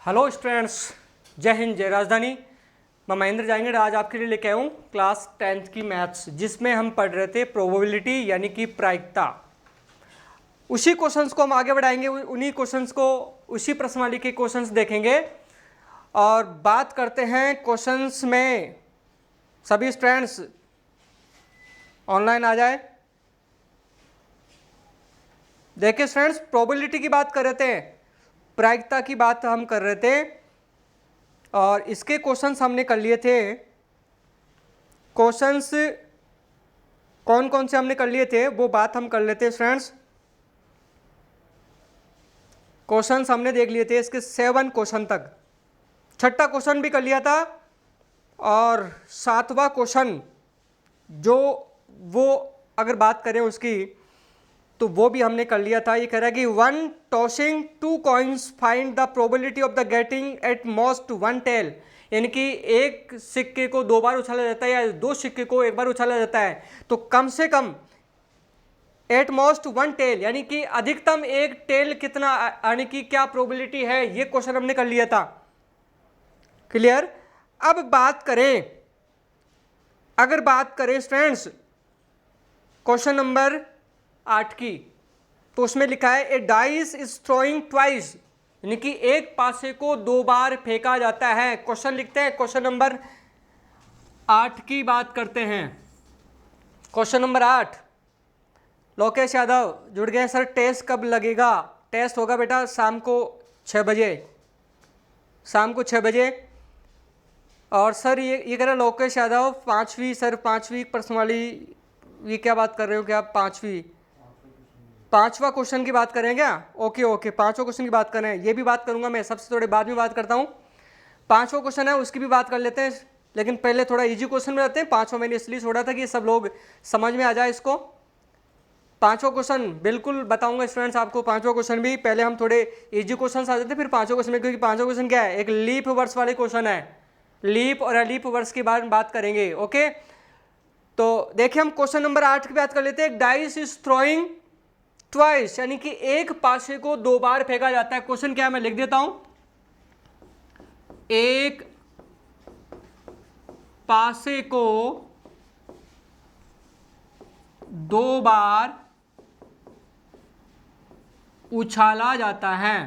Hello students, जय हिंद जय राजधानी। मैं महेंद्र जाएंगे आज आपके लिए लेके आया हूँ क्लास 10th की मैथ्स, जिसमें हम पढ़ रहे थे प्रोबेबिलिटी यानी कि प्रायिकता। उसी क्वेश्चंस को हम आगे बढ़ाएंगे, उन्हीं क्वेश्चंस को, उसी प्रश्नावली के क्वेश्चंस देखेंगे और बात करते हैं क्वेश्चंस में। सभी स्टूडेंट्स ऑनलाइन आ जाए। देखिए स्टूडेंट्स, प्रोबेबिलिटी की बात कर रहे थे, प्रायिकता की बात हम कर रहे थे और इसके क्वेश्चंस हमने कर लिए थे। क्वेश्चंस कौन कौन से हमने कर लिए थे वो बात हम कर लेते हैं स्टूडेंट्स। क्वेश्चंस हमने देख लिए थे इसके 7 क्वेश्चन तक। छठा क्वेश्चन भी कर लिया था और 7वां क्वेश्चन जो वो अगर बात करें उसकी तो वो भी हमने कर लिया था। ये कह रहा है कि one tossing two coins find the probability of the getting at most one tail, यानी कि एक सिक्के को 2 बार उछाला जाता है या 2 सिक्के को 1 बार उछाला जाता है तो कम से कम एट मोस्ट वन टेल यानी कि अधिकतम एक टेल कितना, यानी कि क्या प्रोबेबिलिटी है, ये क्वेश्चन हमने कर लिया था। क्लियर। अब अगर बात करें स्टूडेंट्स क्वेश्चन नंबर 8 की, तो उसमें लिखा है ए डाइस इज थ्रोइंग ट्वाइस, यानी कि एक पासे को 2 बार फेंका जाता है। क्वेश्चन लिखते हैं, क्वेश्चन नंबर 8 की बात करते हैं। क्वेश्चन नंबर 8, लोकेश यादव जुड़ गए। सर टेस्ट कब लगेगा? टेस्ट होगा बेटा शाम को 6 बजे, शाम को 6 बजे। और सर ये कह रहा है लोकेश यादव 5वीं, सर 5वीं प्रश्नावली, ये क्या बात कर रहे हो क्या आप? 5वां क्वेश्चन की बात करें क्या? ओके 5वां क्वेश्चन की बात करें, ये भी बात करूंगा मैं, सबसे थोड़े बाद में बात करता हूँ। 5वां क्वेश्चन है उसकी भी बात कर लेते हैं, लेकिन पहले थोड़ा इजी क्वेश्चन में रहते हैं। 5वां मैंने इसलिए छोड़ा था कि सब लोग समझ में आ जाए इसको। 5वां क्वेश्चन बिल्कुल बताऊंगा स्टूडेंट्स आपको। 5वां क्वेश्चन भी पहले हम थोड़े इजी क्वेश्चन आ जाते हैं फिर 5वां क्वेश्चन में, क्योंकि 5वां क्वेश्चन क्या है, एक लीप वर्ष वाले क्वेश्चन है। लीप और अलीप वर्ष के बारे में बात करेंगे। ओके, तो देखिए हम क्वेश्चन नंबर 8 की बात कर लेते हैं। एक डाइस इज थ्रोइंग ट्वाइस, यानी कि एक पासे को 2 बार फेंका जाता है। क्वेश्चन क्या है मैं लिख देता हूं, एक पासे को 2 बार उछाला जाता है।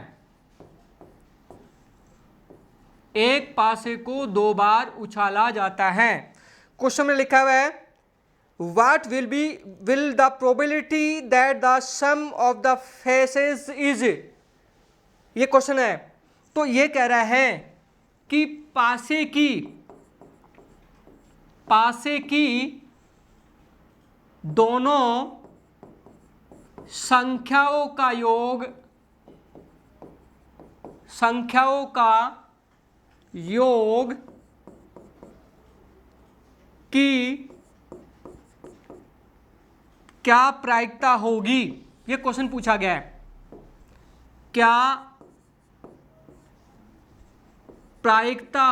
एक पासे को 2 बार उछाला जाता है। क्वेश्चन में लिखा हुआ है What will the probability that the sum of the faces is? ये क्वेश्चन है। तो ये कह रहा है कि पासे की दोनों संख्याओं का योग की क्या प्रायिकता होगी, ये क्वेश्चन पूछा गया है। क्या प्रायिकता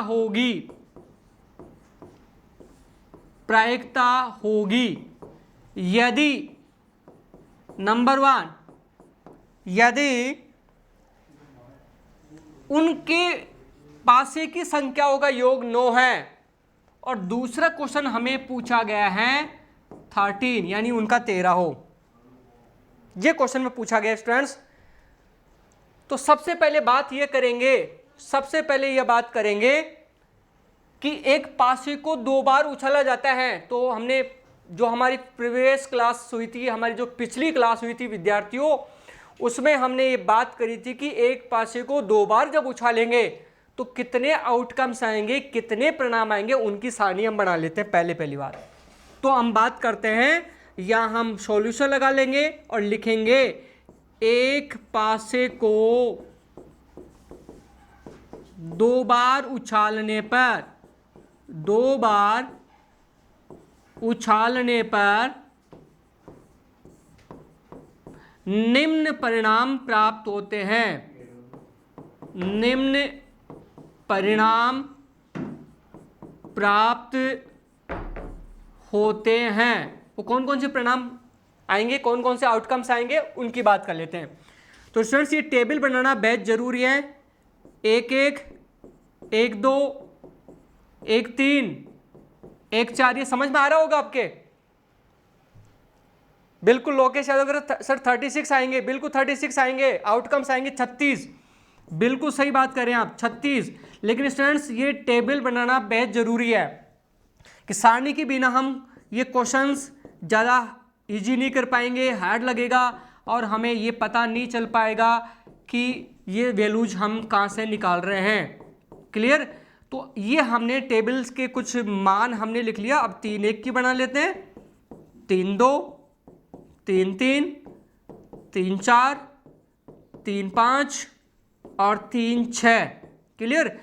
होगी यदि नंबर 1, यदि उनके पासे की संख्याओं का योग 9 है, और दूसरा क्वेश्चन हमें पूछा गया है 13, यानी उनका 13 हो। ये क्वेश्चन में पूछा गया स्टूडेंट्स। तो सबसे पहले यह बात करेंगे कि एक पासे को 2 बार उछाला जाता है। तो हमने जो हमारी प्रीवियस क्लास हुई थी, हमारी जो पिछली क्लास हुई थी विद्यार्थियों, उसमें हमने ये बात करी थी कि एक पासे को 2 बार जब उछालेंगे तो कितने आउटकम्स आएंगे, कितने परिणाम आएंगे, उनकी सारणी हम बना लेते हैं पहली बार। तो हम बात करते हैं, या हम सॉल्यूशन लगा लेंगे और लिखेंगे एक पासे को 2 बार उछालने पर निम्न परिणाम प्राप्त होते हैं। निम्न परिणाम प्राप्त होते हैं। वो कौन कौन से परिणाम आएंगे, कौन कौन से आउटकम्स आएंगे, उनकी बात कर लेते हैं। तो स्टूडेंट्स ये टेबल बनाना बेहद जरूरी है। 1 1, 1 2, 1 3, 1 4। ये समझ में आ रहा होगा आपके? बिल्कुल लोकेश यादव अगर सर 36 आएंगे, बिल्कुल 36 आएंगे, आउटकम्स आएंगे 36। बिल्कुल सही बात कर रहे हैं आप, 36। लेकिन स्टूडेंट्स ये टेबल बनाना बेहद जरूरी है कि सारणी के बिना हम ये क्वेश्चंस ज़्यादा इजी नहीं कर पाएंगे, हार्ड लगेगा और हमें ये पता नहीं चल पाएगा कि ये वैल्यूज हम कहाँ से निकाल रहे हैं। क्लियर? तो ये हमने टेबल्स के कुछ मान हमने लिख लिया। अब 3 1 की बना लेते हैं। 3 2, 3 3, 3 4, 3 5 और 3 6। क्लियर?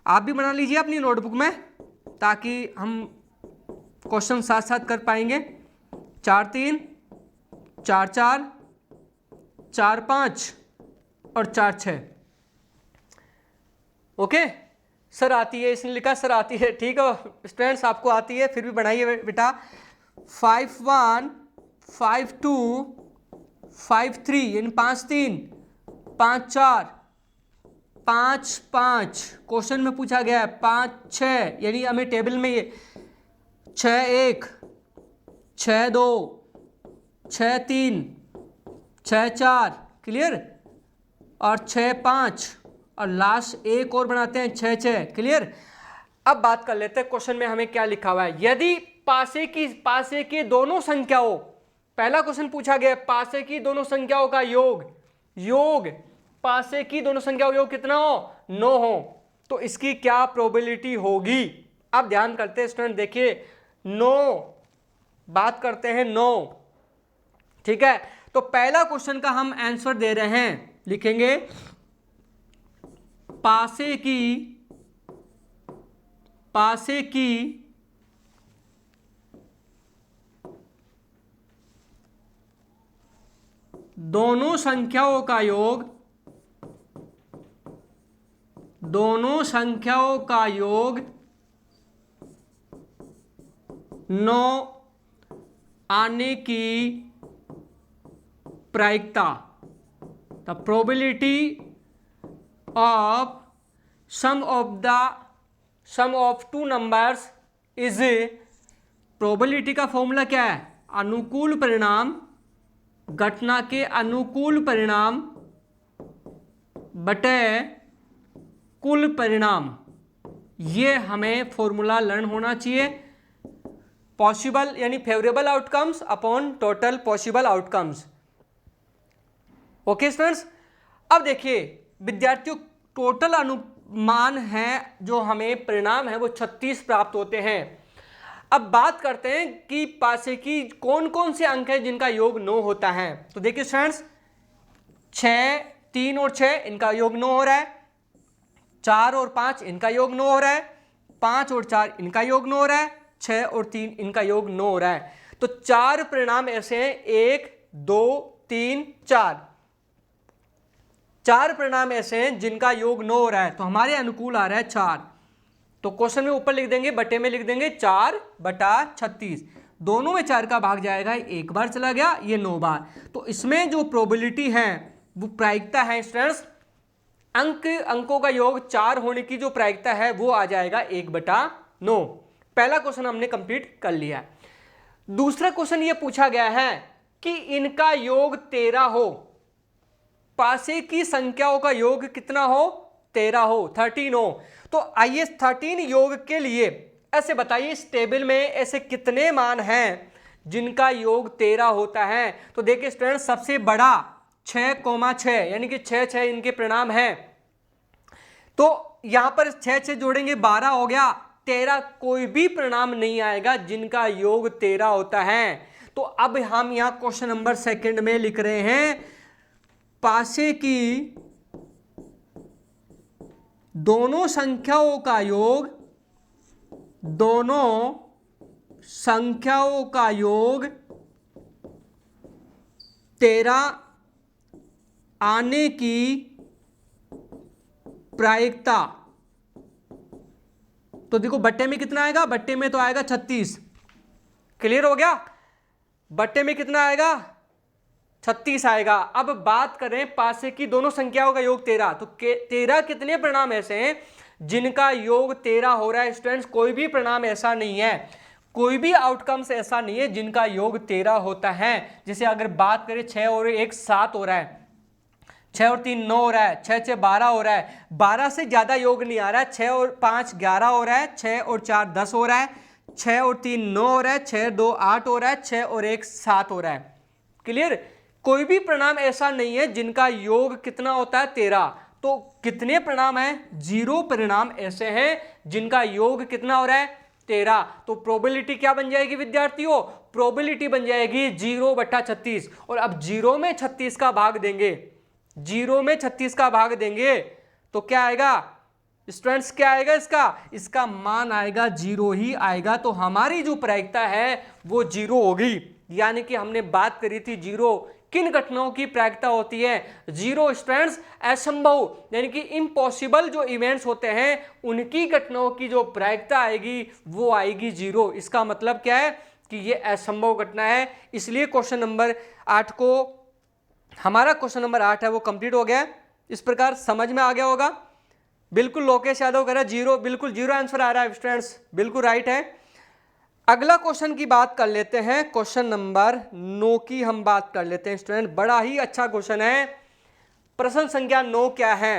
आप भी बना लीजिए अपनी नोटबुक में ताकि हम क्वेश्चन साथ साथ कर पाएंगे। 4 3, 4 4, 4 5 और 4 6। ओके सर आती है, इसने लिखा सर आती है। ठीक है स्टूडेंट्स, आपको आती है फिर भी बनाइए बेटा। 5 1, 5 2, 5 3 यानी 5 3, 5 4, 5 5। क्वेश्चन में पूछा गया है 5 6 यानी हमें टेबल में ये 6 1, 6 2, 6 3, 6 4। क्लियर? और 6 5 और लास्ट एक और बनाते हैं 6 6। क्लियर? अब बात कर लेते हैं क्वेश्चन में हमें क्या लिखा हुआ है। यदि पासे की दोनों संख्याओं, पहला क्वेश्चन पूछा गया पासे की दोनों संख्याओं का योग पासे की दोनों संख्याओं का योग कितना हो? 9 हो। तो इसकी क्या प्रोबेबिलिटी होगी? अब ध्यान करते हैं स्टूडेंट, देखिए 9 बात करते हैं 9। ठीक है, तो पहला क्वेश्चन का हम आंसर दे रहे हैं, लिखेंगे पासे की दोनों संख्याओं का योग 9 आने की प्रायिकता, the probability of sum of two numbers is. Probability का फॉर्मूला क्या है? अनुकूल परिणाम, घटना के अनुकूल परिणाम बटे कुल परिणाम। ये हमें फॉर्मूला लर्न होना चाहिए। पॉसिबल यानी favourable outcomes upon total possible outcomes. Okay students, अब देखिए विद्यार्थियों, टोटल अनुमान है जो हमें परिणाम है वो 36 प्राप्त होते हैं। अब बात करते हैं कि पासे की कौन कौन से अंक हैं जिनका योग 9 होता है। तो देखिए स्टूडेंट्स, 6 3 और 6 इनका योग 9 हो रहा है, 4 और 5 इनका योग 9 हो रहा है, 5 और 4 इनका योग 9 हो रहा है, 6 और 3 इनका योग 9 हो रहा है। तो 4 परिणाम ऐसे हैं, 1 2 3 4। 4 परिणाम ऐसे हैं जिनका योग 9 हो रहा है, तो हमारे अनुकूल आ रहा है 4। तो क्वेश्चन में ऊपर लिख देंगे, बटे में लिख देंगे 4 बटा 36। दोनों में 4 का भाग जाएगा, एक बार चला गया, ये 9 बार। तो इसमें जो प्रोबेबिलिटी है वो प्रायिकता है स्टूडेंट्स, अंकों का योग 4 होने की जो प्रायिकता है वो आ जाएगा 1/9। पहला क्वेश्चन हमने कंप्लीट कर लिया। दूसरा क्वेश्चन ये पूछा गया है कि इनका योग 13 हो, पासे की संख्याओं का योग कितना हो? 13 हो, 13 हो। तो आइए 13 योग के लिए ऐसे बताइए, इस टेबल में ऐसे कितने मान हैं जिनका योग 13 होता है? तो देखिए स्टूडेंट, सबसे बड़ा 6,6 यानी कि 6 6 इनके परिणाम हैं। तो यहां पर 6 6 जोड़ेंगे 12 हो गया, 13 कोई भी परिणाम नहीं आएगा जिनका योग 13 होता है। तो अब हम यहां क्वेश्चन नंबर सेकंड में लिख रहे हैं, पासे की दोनों संख्याओं का योग 13 आने की प्रायिकता। तो देखो बट्टे में कितना आएगा? बट्टे में तो आएगा 36। क्लियर हो गया? बट्टे में कितना आएगा? 36 आएगा। अब बात करें पासे की दोनों संख्याओं का योग 13, तो 13 कितने परिणाम ऐसे हैं जिनका योग 13 हो रहा है स्टूडेंट्स? कोई भी परिणाम ऐसा नहीं है, कोई भी आउटकम्स ऐसा नहीं है जिनका योग 13 होता है। जैसे अगर बात करें 6 और 1 7 हो रहा है, 6 और 3 9 हो रहा है, 6 6 12 हो रहा है, 12 से ज्यादा योग नहीं आ रहा है। 6 और 5 11 हो रहा है, 6 और 4 10 हो रहा है, 6 और 3 9 हो रहा है, 6 2 8 हो रहा है, 6 और 1 7 हो रहा है। क्लियर? कोई भी परिणाम ऐसा नहीं है जिनका योग कितना होता है 13। तो कितने परिणाम हैं? 0 परिणाम ऐसे हैं जिनका योग कितना हो रहा है 13। तो प्रोबेबिलिटी क्या बन जाएगी विद्यार्थियों? प्रोबेबिलिटी बन जाएगी 0/36। और अब 0 में 36 का भाग देंगे, 0 में 36 का भाग देंगे तो क्या आएगा स्टूडेंट्स? क्या आएगा इसका मान आएगा 0 ही आएगा। तो हमारी जो प्रायिकता है वो 0 होगी। यानी कि हमने बात करी थी 0 किन घटनाओं की प्रायिकता होती है? 0 स्टूडेंट्स असंभव यानी कि इम्पॉसिबल जो इवेंट्स होते हैं उनकी घटनाओं की जो प्रायिकता आएगी वो आएगी 0। इसका मतलब क्या है कि ये असंभव घटना है। इसलिए क्वेश्चन नंबर 8 को, हमारा क्वेश्चन नंबर 8 है वो कंप्लीट हो गया। इस प्रकार समझ में आ गया होगा। बिल्कुल लोकेश यादव कह रहा है 0, बिल्कुल 0 आंसर आ रहा है स्टूडेंट्स, बिल्कुल राइट है। अगला क्वेश्चन की बात कर लेते हैं, क्वेश्चन नंबर 9 की हम बात कर लेते हैं स्टूडेंट। बड़ा ही अच्छा क्वेश्चन है। प्रश्न संख्या 9 क्या है?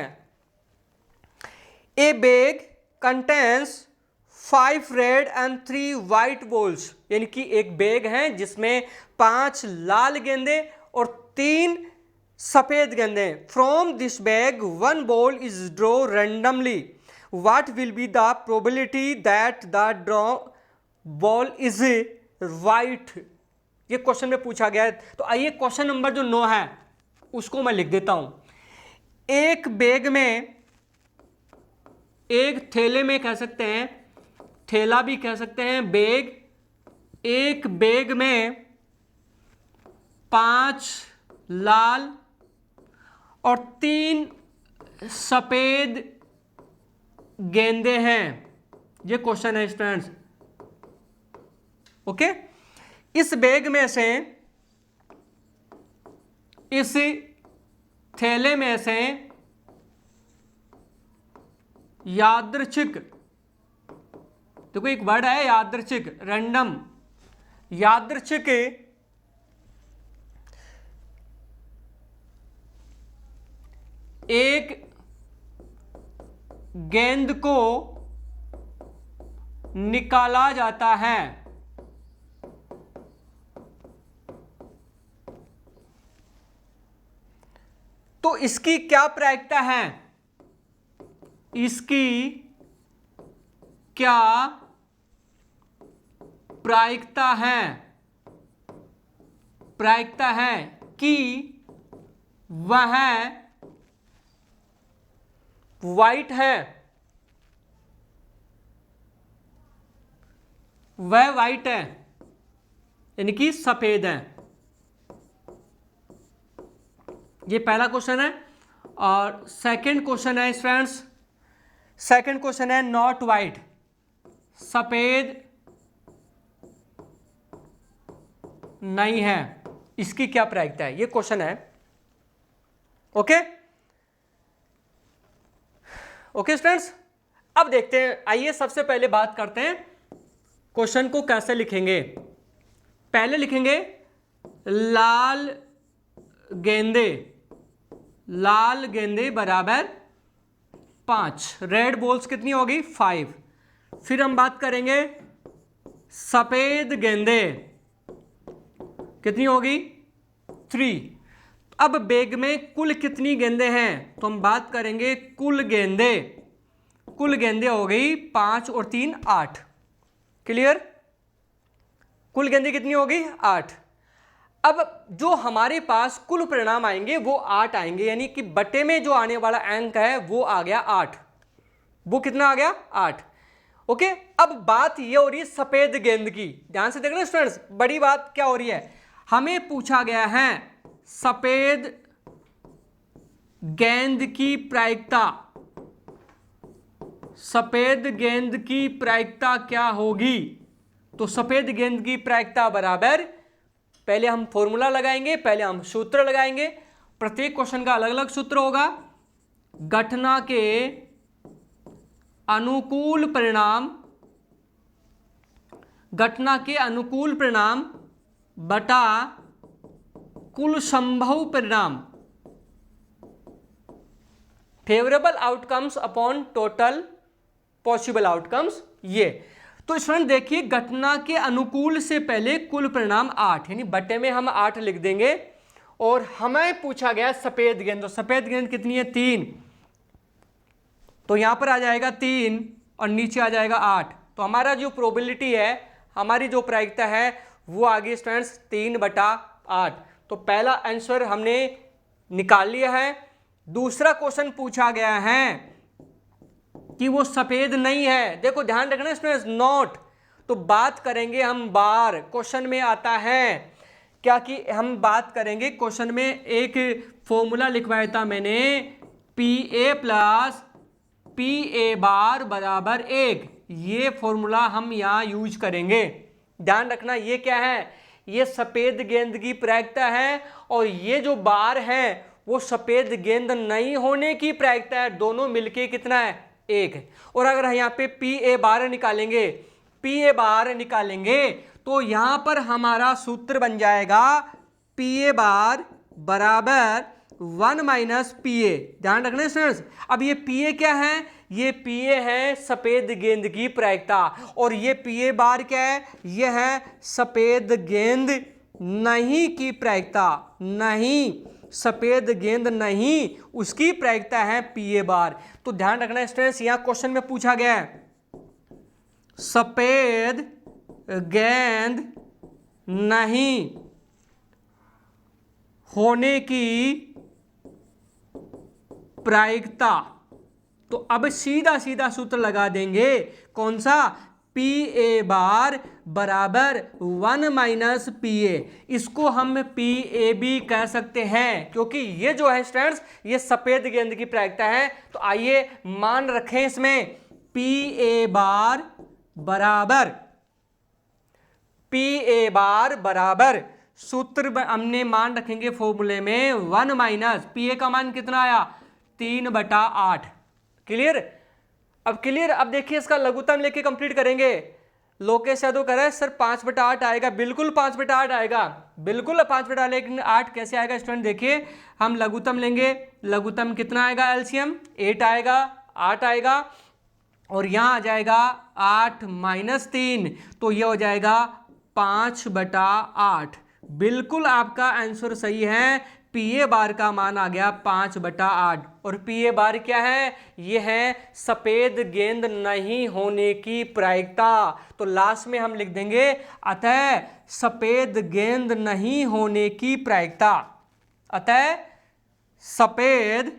ए bag contains 5 red and 3 white balls, यानी कि एक बैग है जिसमें 5 लाल गेंदे और 3 सफेद गेंदे। From this bag 1 ball is draw randomly, what will be the probability that the draw ball is white? ये क्वेश्चन में पूछा गया है। तो आइए क्वेश्चन नंबर जो 9 है उसको मैं लिख देता हूं। एक बैग में, एक थैले में कह सकते हैं, थैला भी कह सकते हैं, बैग, एक बैग में 5 लाल और 3 सफेद गेंदे हैं। ये क्वेश्चन है स्टूडेंट्स। ओके, इस बैग में से, इस थैले में से यादृच्छिक, देखो एक वर्ड है यादृच्छिक, रैंडम, यादृच्छिक एक गेंद को निकाला जाता है। तो इसकी क्या प्रायिकता है? इसकी क्या प्रायिकता है? प्रायिकता है कि वह वाइट है, वह वाइट है यानी कि सफेद है। ये पहला क्वेश्चन है। और सेकंड क्वेश्चन है फ्रेंड्स, सेकंड क्वेश्चन है नॉट वाइट, सफेद नहीं है, इसकी क्या प्रायिकता है? ये क्वेश्चन है। ओके ओके स्टूडेंट्स, अब देखते हैं। आइए सबसे पहले बात करते हैं क्वेश्चन को कैसे लिखेंगे। पहले लिखेंगे लाल गेंदे, लाल गेंदे बराबर 5, रेड बॉल्स कितनी होगी 5। फिर हम बात करेंगे सफेद गेंदे कितनी होगी 3। अब बैग में कुल कितनी गेंदे हैं? तो हम बात करेंगे कुल गेंदे, कुल गेंदे हो गई 5 और 3 8। क्लियर? कुल गेंदे कितनी होगी 8। अब जो हमारे पास कुल परिणाम आएंगे वो 8 आएंगे, यानी कि बटे में जो आने वाला अंक है वो आ गया 8। वो कितना आ गया 8। ओके, अब बात ये हो रही है सफेद गेंद की। ध्यान से देखना स्टूडेंट्स, बड़ी बात क्या हो रही है, हमें पूछा गया है सफेद गेंद की प्रायिकता। सफेद गेंद की प्रायिकता क्या होगी? तो सफेद गेंद की प्रायिकता बराबर पहले हम फॉर्मूला लगाएंगे, पहले हम सूत्र लगाएंगे। प्रत्येक क्वेश्चन का अलग अलग सूत्र होगा। घटना के अनुकूल परिणाम, घटना के अनुकूल परिणाम बटा कुल संभव परिणाम, favourable outcomes upon total possible outcomes. ये तो स्टूडेंट देखिए, घटना के अनुकूल से पहले कुल परिणाम 8, यानी बटे में हम 8 लिख देंगे। और हमें पूछा गया सफेद गेंद, तो सफेद गेंद कितनी है 3, तो यहां पर आ जाएगा 3 और नीचे आ जाएगा 8। तो हमारा जो प्रोबेबिलिटी है, हमारी जो प्रायिकता है वो आ गई स्टूडेंट्स 3/8। तो पहला आंसर हमने निकाल लिया है। दूसरा क्वेश्चन पूछा गया है कि वो सफेद नहीं है। देखो ध्यान रखना स्टूडेंट्स, नॉट, तो बात करेंगे हम बार। क्वेश्चन में आता है क्या कि हम बात करेंगे, क्वेश्चन में एक फॉर्मूला लिखवाया था मैंने, PA प्लस PA बार बराबर 1। ये फॉर्मूला हम यहाँ यूज करेंगे। ध्यान रखना ये क्या है, ये सफेद गेंद की प्रायिकता है और ये जो बार है वो सफेद गेंद नहीं होने की प्रायिकता है। दोनों मिलके कितना है 1 है। और अगर यहाँ पे PA बार निकालेंगे, PA बार निकालेंगे तो यहाँ पर हमारा सूत्र बन जाएगा PA बार बराबर 1 माइनस PA। ध्यान रखना स्टूडेंट्स, अब ये PA क्या है, ये PA है सफेद गेंद की प्रायिकता, और ये PA बार क्या है, ये है सफेद गेंद नहीं की प्रायिकता। नहीं, सफेद गेंद नहीं, उसकी प्रायिकता है PA बार। तो ध्यान रखना स्टूडेंट्स, यहां क्वेश्चन में पूछा गया है सफेद गेंद नहीं होने की प्रायिकता। तो अब सीधा सीधा सूत्र लगा देंगे, कौन सा, PA बार बराबर 1 माइनस PA। इसको हम PA भी कह सकते हैं, क्योंकि ये जो है स्टूडेंट्स ये सफेद गेंद की प्रायिकता है। तो आइए मान रखें इसमें PA बार बराबर सूत्र हमने मान रखेंगे फॉर्मूले में 1 माइनस PA का मान कितना आया 3/8। क्लियर, अब क्लियर। अब देखिए इसका लघुत्तम लेके कंप्लीट करेंगे। लोकेश यादव कह रहा है सर 5/8 आएगा, बिल्कुल 5/8 आएगा, बिल्कुल 5/8। लेकिन 8 कैसे आएगा स्टूडेंट, देखिए हम लघुत्तम लेंगे, लघुत्तम कितना आएगा, एलसीएम 8 आएगा, 8 आएगा, और यहाँ आ जाएगा 8 माइनस 3, तो ये हो जाएगा 5/8। बिल्कुल आपका आंसर सही है। PA बार का मान आ गया 5/8, और PA बार क्या है, ये है सफेद गेंद नहीं होने की प्रायिकता। तो लास्ट में हम लिख देंगे अतः सफेद गेंद नहीं होने की प्रायिकता, अतः सफेद,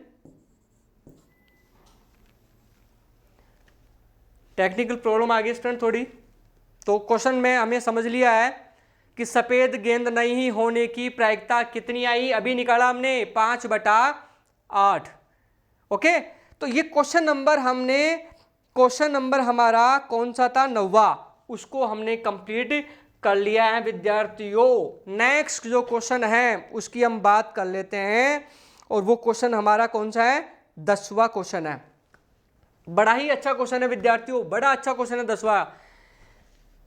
टेक्निकल प्रॉब्लम आ गई स्टूडेंट थोड़ी। तो क्वेश्चन में हमें समझ लिया है कि सफेद गेंद नहीं होने की प्रायिकता कितनी आई, अभी निकाला हमने 5/8। ओके, तो ये क्वेश्चन नंबर हमारा कौन सा था, 9वां, उसको हमने कंप्लीट कर लिया है विद्यार्थियों। नेक्स्ट जो क्वेश्चन है उसकी हम बात कर लेते हैं, और वो क्वेश्चन हमारा कौन सा है, 10वां क्वेश्चन है। बड़ा ही अच्छा क्वेश्चन है विद्यार्थियों, बड़ा अच्छा क्वेश्चन है 10वां।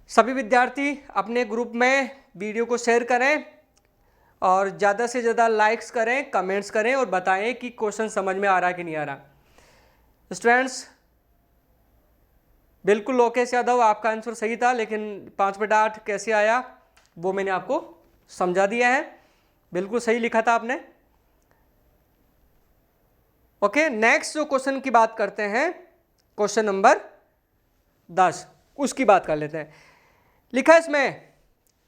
सभी विद्यार्थी अपने ग्रुप में वीडियो को शेयर करें और ज़्यादा से ज़्यादा लाइक्स करें, कमेंट्स करें और बताएं कि क्वेश्चन समझ में आ रहा है कि नहीं आ रहा। स्टूडेंट्स बिल्कुल लोकेश यादव आपका आंसर सही था, लेकिन 5/8 कैसे आया वो मैंने आपको समझा दिया है, बिल्कुल सही लिखा था आपने। ओके, नेक्स्ट जो क्वेश्चन की बात करते हैं, क्वेश्चन नंबर 10, उसकी बात कर लेते हैं। लिखा है इसमें,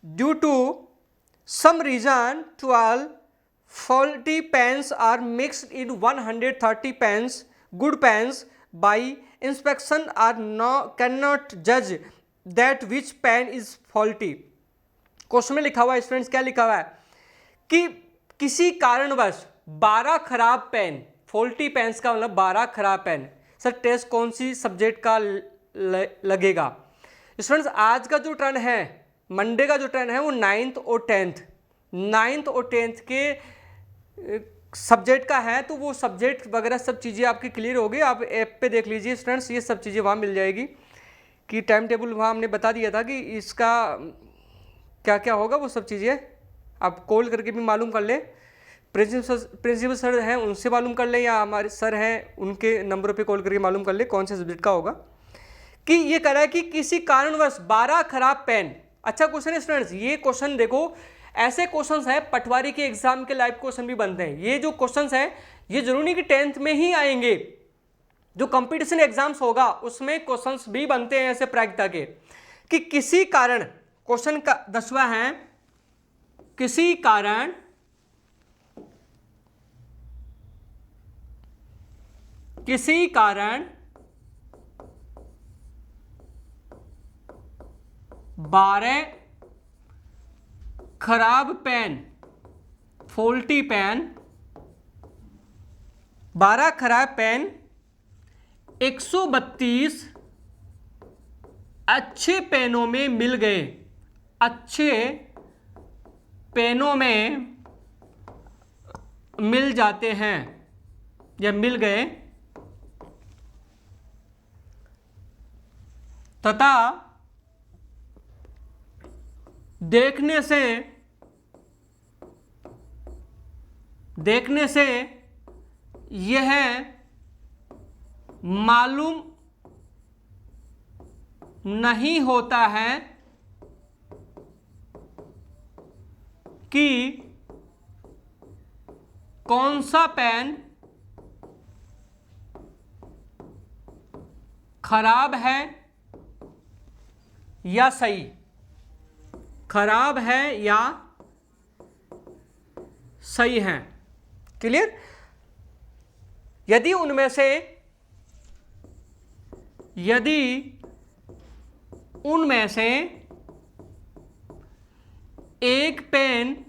due to some reason 12 faulty pens are mixed in 130 pens, good pens by inspection are cannot judge that which pen is faulty। Question में लिखा हुआ है स्टूडेंट्स, क्या लिखा हुआ है कि किसी कारणवश 12 खराब पेन, फॉल्टी पेन्स का मतलब 12 खराब पेन। सर टेस्ट कौन सी सब्जेक्ट का लगेगा। स्टूडेंट्स आज का जो टर्न है, मंडे का जो टर्न है वो 9th और 10th, नाइन्थ और 10th के सब्जेक्ट का है, तो वो सब्जेक्ट वगैरह सब चीज़ें आपकी क्लियर होगी। आप ऐप पे देख लीजिए स्टूडेंट्स, ये सब चीज़ें वहाँ मिल जाएगी कि टाइम टेबल वहाँ हमने बता दिया था कि इसका क्या क्या होगा, वो सब चीज़ें आप कॉल करके भी मालूम कर लें। प्रिंसिपल सर हैं उनसे मालूम कर लें, या हमारे सर हैं उनके नंबरों पे कॉल करके मालूम कर लें कौन से सब्जेक्ट का होगा। कि ये कह रहा है कि किसी कारणवश 12 खराब पेन। अच्छा क्वेश्चन है स्टूडेंट्स, ये क्वेश्चन देखो, ऐसे क्वेश्चंस है पटवारी के एग्जाम के लाइव क्वेश्चन भी बनते हैं। ये जो क्वेश्चंस है ये जरूरी नहीं कि 10th में ही आएंगे, जो कंपटीशन एग्जाम्स होगा उसमें क्वेश्चंस भी बनते हैं ऐसे प्रायिकता के। कि किसी कारण, क्वेश्चन का 10वां है, किसी कारण किसी कारण 12 खराब पेन, फॉल्टी पेन, 12 खराब पेन 132 अच्छे पेनों में मिल गए, अच्छे पेनों में मिल जाते हैं या मिल गए, तथा देखने से यह मालूम नहीं होता है कि कौन सा पेन खराब है या सही, खराब है या सही है। क्लियर? यदि उनमें से एक पेन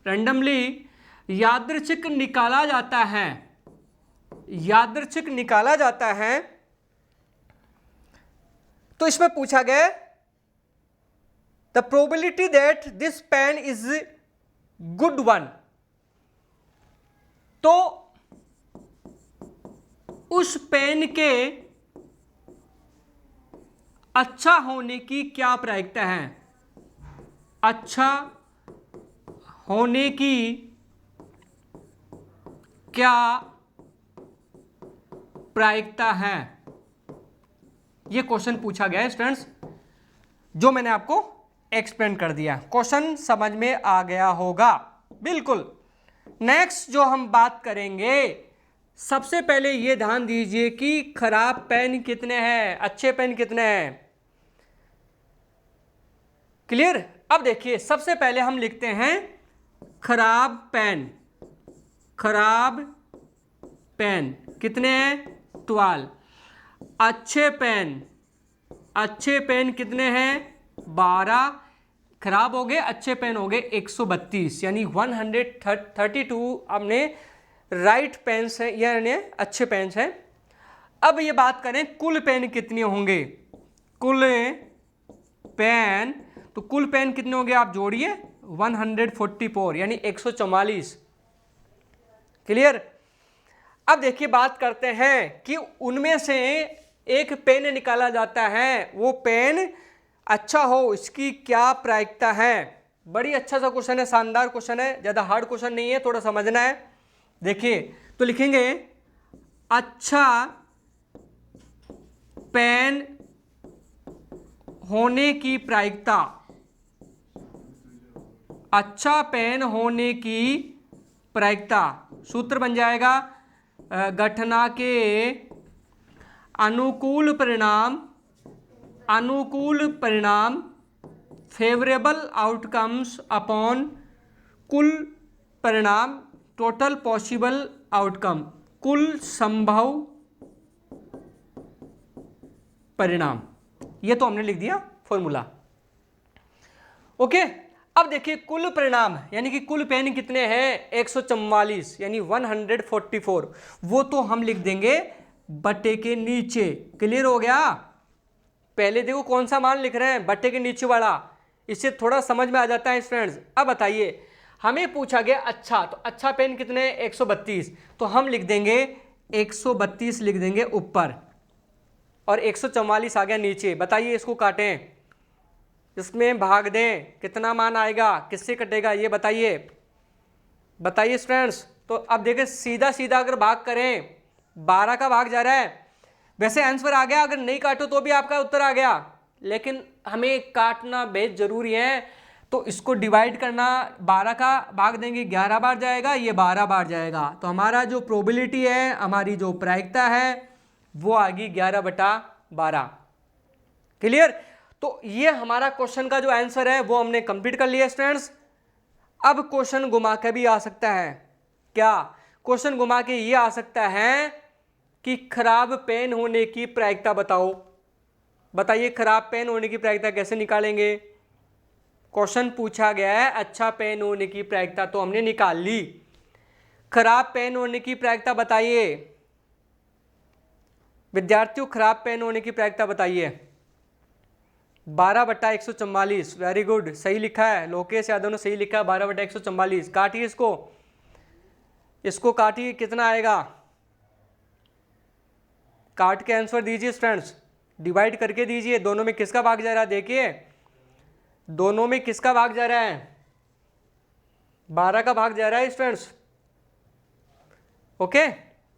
रैंडमली यादृच्छिक निकाला जाता है, तो इसमें पूछा गया the probability that this pen is good one. तो उस पेन के अच्छा होने की क्या प्रायिकता है, अच्छा होने की क्या प्रायिकता है। यह क्वेश्चन पूछा गया है स्टूडेंट्स, जो मैंने आपको एक्सप्लेन कर दिया। क्वेश्चन समझ में आ गया होगा बिल्कुल। नेक्स्ट जो हम बात करेंगे, सबसे पहले ये ध्यान दीजिए कि खराब पेन कितने हैं, अच्छे पेन कितने हैं। क्लियर? अब देखिए, सबसे पहले हम लिखते हैं खराब पेन कितने हैं, 12। अच्छे पेन कितने हैं, 12। खराब हो गए, अच्छे पेन हो गए 132, यानी 132 हमने राइट पेन्स हैं, यानी अच्छे पेन्स हैं। अब ये बात करें कुल पेन कितने होंगे, कुल पेन, तो कुल पेन कितने होंगे आप जोड़िए, 144 यानी 144। क्लियर? अब देखिए बात करते हैं कि उनमें से एक पेन निकाला जाता है, वो पेन अच्छा हो, इसकी क्या प्रायिकता है। बड़ी अच्छा सा क्वेश्चन है, शानदार क्वेश्चन है, ज़्यादा हार्ड क्वेश्चन नहीं है, थोड़ा समझना है। देखिए तो लिखेंगे अच्छा पेन होने की प्रायिकता, अच्छा पेन होने की प्रायिकता, सूत्र बन जाएगा घटना के अनुकूल परिणाम फेवरेबल आउटकम्स अपॉन कुल परिणाम टोटल पॉसिबल आउटकम, कुल संभव परिणाम। ये तो हमने लिख दिया फॉर्मूला। ओके, अब देखिए कुल परिणाम यानी कि कुल पेन कितने हैं, 144 यानी 144, वो तो हम लिख देंगे बटे के नीचे। क्लियर हो गया? पहले देखो कौन सा मान लिख रहे हैं, बटे के नीचे वाला, इससे थोड़ा समझ में आ जाता है स्टूडेंट्स। अब बताइए, हमें पूछा गया अच्छा, तो अच्छा पेन कितने 132, तो हम लिख देंगे 132 लिख देंगे ऊपर और 144 आ गया नीचे। बताइए इसको काटें, इसमें भाग दें, कितना मान आएगा, किससे कटेगा ये बताइए, बताइए स्टूडेंट्स। तो अब देखिए सीधा सीधा अगर भाग करें 12 का भाग जा रहा है, वैसे आंसर आ गया, अगर नहीं काटो तो भी आपका उत्तर आ गया, लेकिन हमें काटना बेहद जरूरी है। तो इसको डिवाइड करना, 12 का भाग देंगे 11 बार जाएगा, ये 12 बार जाएगा, तो हमारा जो प्रोबेबिलिटी है, हमारी जो प्रायिकता है वो आ गई 11/12। क्लियर? तो ये हमारा क्वेश्चन का जो आंसर है वो हमने कंप्लीट कर लिया स्टूडेंट्स। अब क्वेश्चन घुमा के भी आ सकता है, क्या क्वेश्चन घुमा के ये आ सकता है कि खराब पेन होने की प्रायिकता बताओ। बताइए खराब पेन होने की प्रायिकता कैसे निकालेंगे। क्वेश्चन पूछा गया है अच्छा पेन होने की प्रायिकता, तो हमने निकाल ली। खराब पेन होने की प्रायिकता बताइए विद्यार्थियों, खराब पेन होने की प्रायिकता बताइए। 12/144, वेरी गुड, सही लिखा है, लोकेश यादव ने सही लिखा है 12/144। काटिए इसको, इसको काटिए, कितना आएगा, काट के आंसर दीजिए स्टूडेंट्स, डिवाइड करके दीजिए। दोनों में किसका भाग जा रहा है, देखिए दोनों में किसका भाग जा रहा है, 12 का भाग जा रहा है स्टूडेंट्स। ओके,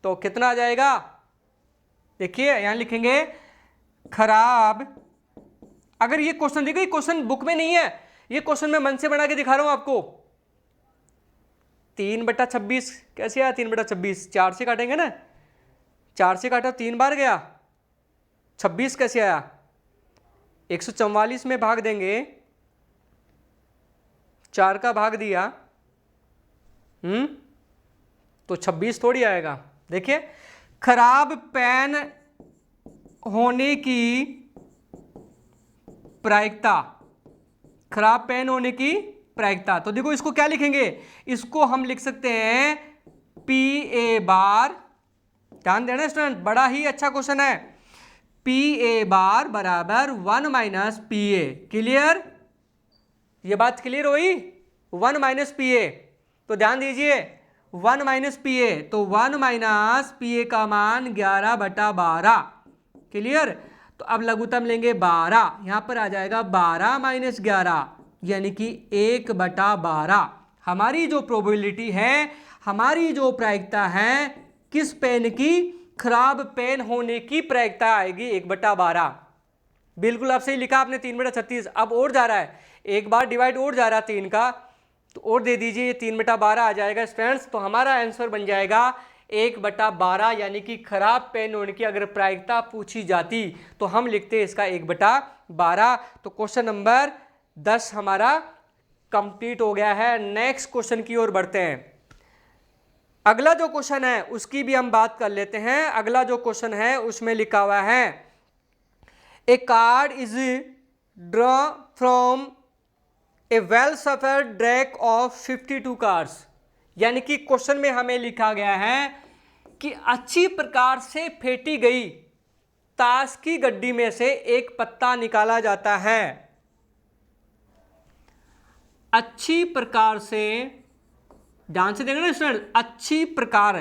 तो कितना आ जाएगा, देखिए यहां लिखेंगे खराब। अगर ये क्वेश्चन देखिए, क्वेश्चन बुक में नहीं है, ये क्वेश्चन मैं मन से बना के दिखा रहा हूं आपको। 3/26 कैसे आया, 3/26 4 से काटेंगे ना, 4 से काटा 3 बार गया, 26 कैसे आया, 144 में भाग देंगे, 4 का भाग दिया, तो 26 थोड़ी आएगा। देखिए खराब पेन होने की प्रायिकता, खराब पेन होने की प्रायिकता, तो देखो इसको क्या लिखेंगे, इसको हम लिख सकते हैं PA बार। ध्यान देना स्टूडेंट, बड़ा ही अच्छा क्वेश्चन है। PA बार बराबर 1 - PA। क्लियर? ये बात क्लियर हुई, 1 - PA। तो ध्यान दीजिए 1 - PA, तो 1 - PA का मान 11/12। क्लियर? तो अब लघुत्तम लेंगे 12, यहां पर आ जाएगा 12 - 11 यानी कि 1/12। हमारी जो प्रोबेबिलिटी है, हमारी जो प्रायिकता है किस पेन की, खराब पेन होने की प्रायिकता आएगी 1/12। बिल्कुल आप सही लिखा आपने 3/36। अब और जा रहा है, एक बार डिवाइड और जा रहा है 3 का, तो और दे दीजिए 3/12 आ जाएगा स्टूडेंट्स। तो हमारा आंसर बन जाएगा 1/12, यानी कि खराब पेन होने की अगर प्रायिकता पूछी जाती तो हम लिखते इसका 1/12। तो क्वेश्चन नंबर 10 हमारा कंप्लीट हो गया है। नेक्स्ट क्वेश्चन की ओर बढ़ते हैं। अगला जो क्वेश्चन है उसकी भी हम बात कर लेते हैं। अगला जो क्वेश्चन है उसमें लिखा हुआ है a card is draw from a well shuffled deck of 52 cards. यानी कि क्वेश्चन में हमें लिखा गया है कि अच्छी प्रकार से फेंटी गई ताश की गड्डी में से एक पत्ता निकाला जाता है। अच्छी प्रकार से, ध्यान से देखना स्टूडेंट, अच्छी प्रकार,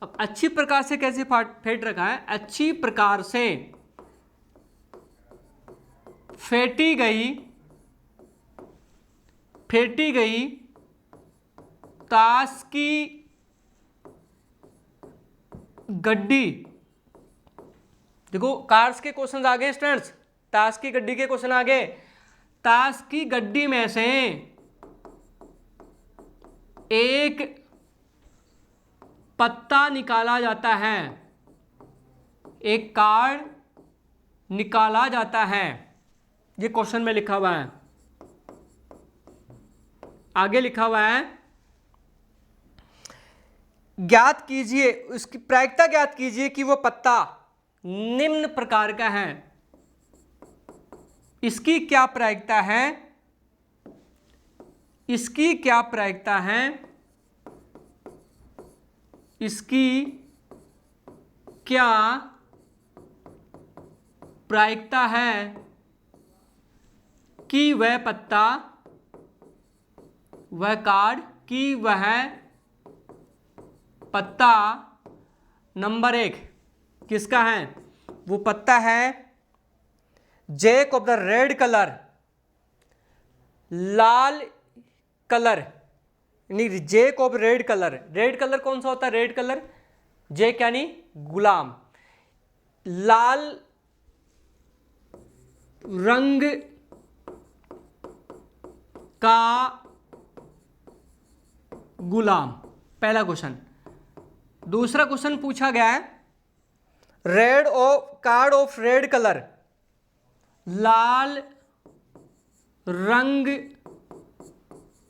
अब अच्छी प्रकार से कैसे फेंट रखा है, अच्छी प्रकार से फेंटी गई ताश की गड्डी। देखो कार्ड्स के क्वेश्चन आ गए स्टूडेंट्स, ताश की गड्डी के क्वेश्चन आ गए। ताश की गड्डी में से एक पत्ता निकाला जाता है, एक कार्ड निकाला जाता है, ये क्वेश्चन में लिखा हुआ है। आगे लिखा हुआ है ज्ञात कीजिए, उसकी प्रायिकता ज्ञात कीजिए कि वो पत्ता निम्न प्रकार का है। इसकी क्या प्रायिकता है, इसकी क्या प्रायिकता है, इसकी क्या प्रायिकता है कि वह पत्ता, वह कार्ड, कि वह पत्ता नंबर 1 किसका है? वो पत्ता है jack of the red colour, लाल कलर, यानी jack of red colour. Red colour कौन सा होता है? रेड कलर जैक यानी गुलाम, लाल रंग का गुलाम, पहला क्वेश्चन। दूसरा क्वेश्चन पूछा गया है red of card of red colour, लाल रंग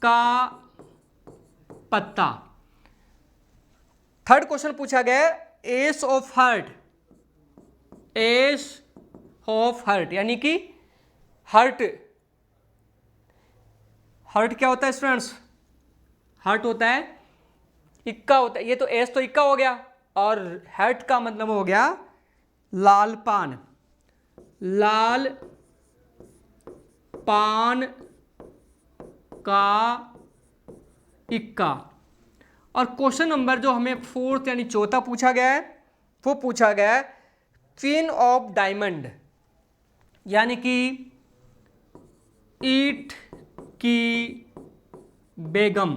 का पत्ता। थर्ड क्वेश्चन पूछा गया है ace of heart, ace of heart यानी कि हार्ट। हार्ट क्या होता है स्टूडेंट्स? हार्ट होता है इक्का होता है, ये तो एस तो इक्का हो गया, और हार्ट का मतलब हो गया लाल पान, लाल पान का इक्का। और क्वेश्चन नंबर जो हमें फोर्थ यानी चौथा पूछा गया है, वो पूछा गया है क्वीन ऑफ डायमंड, यानी कि ईंट की बेगम।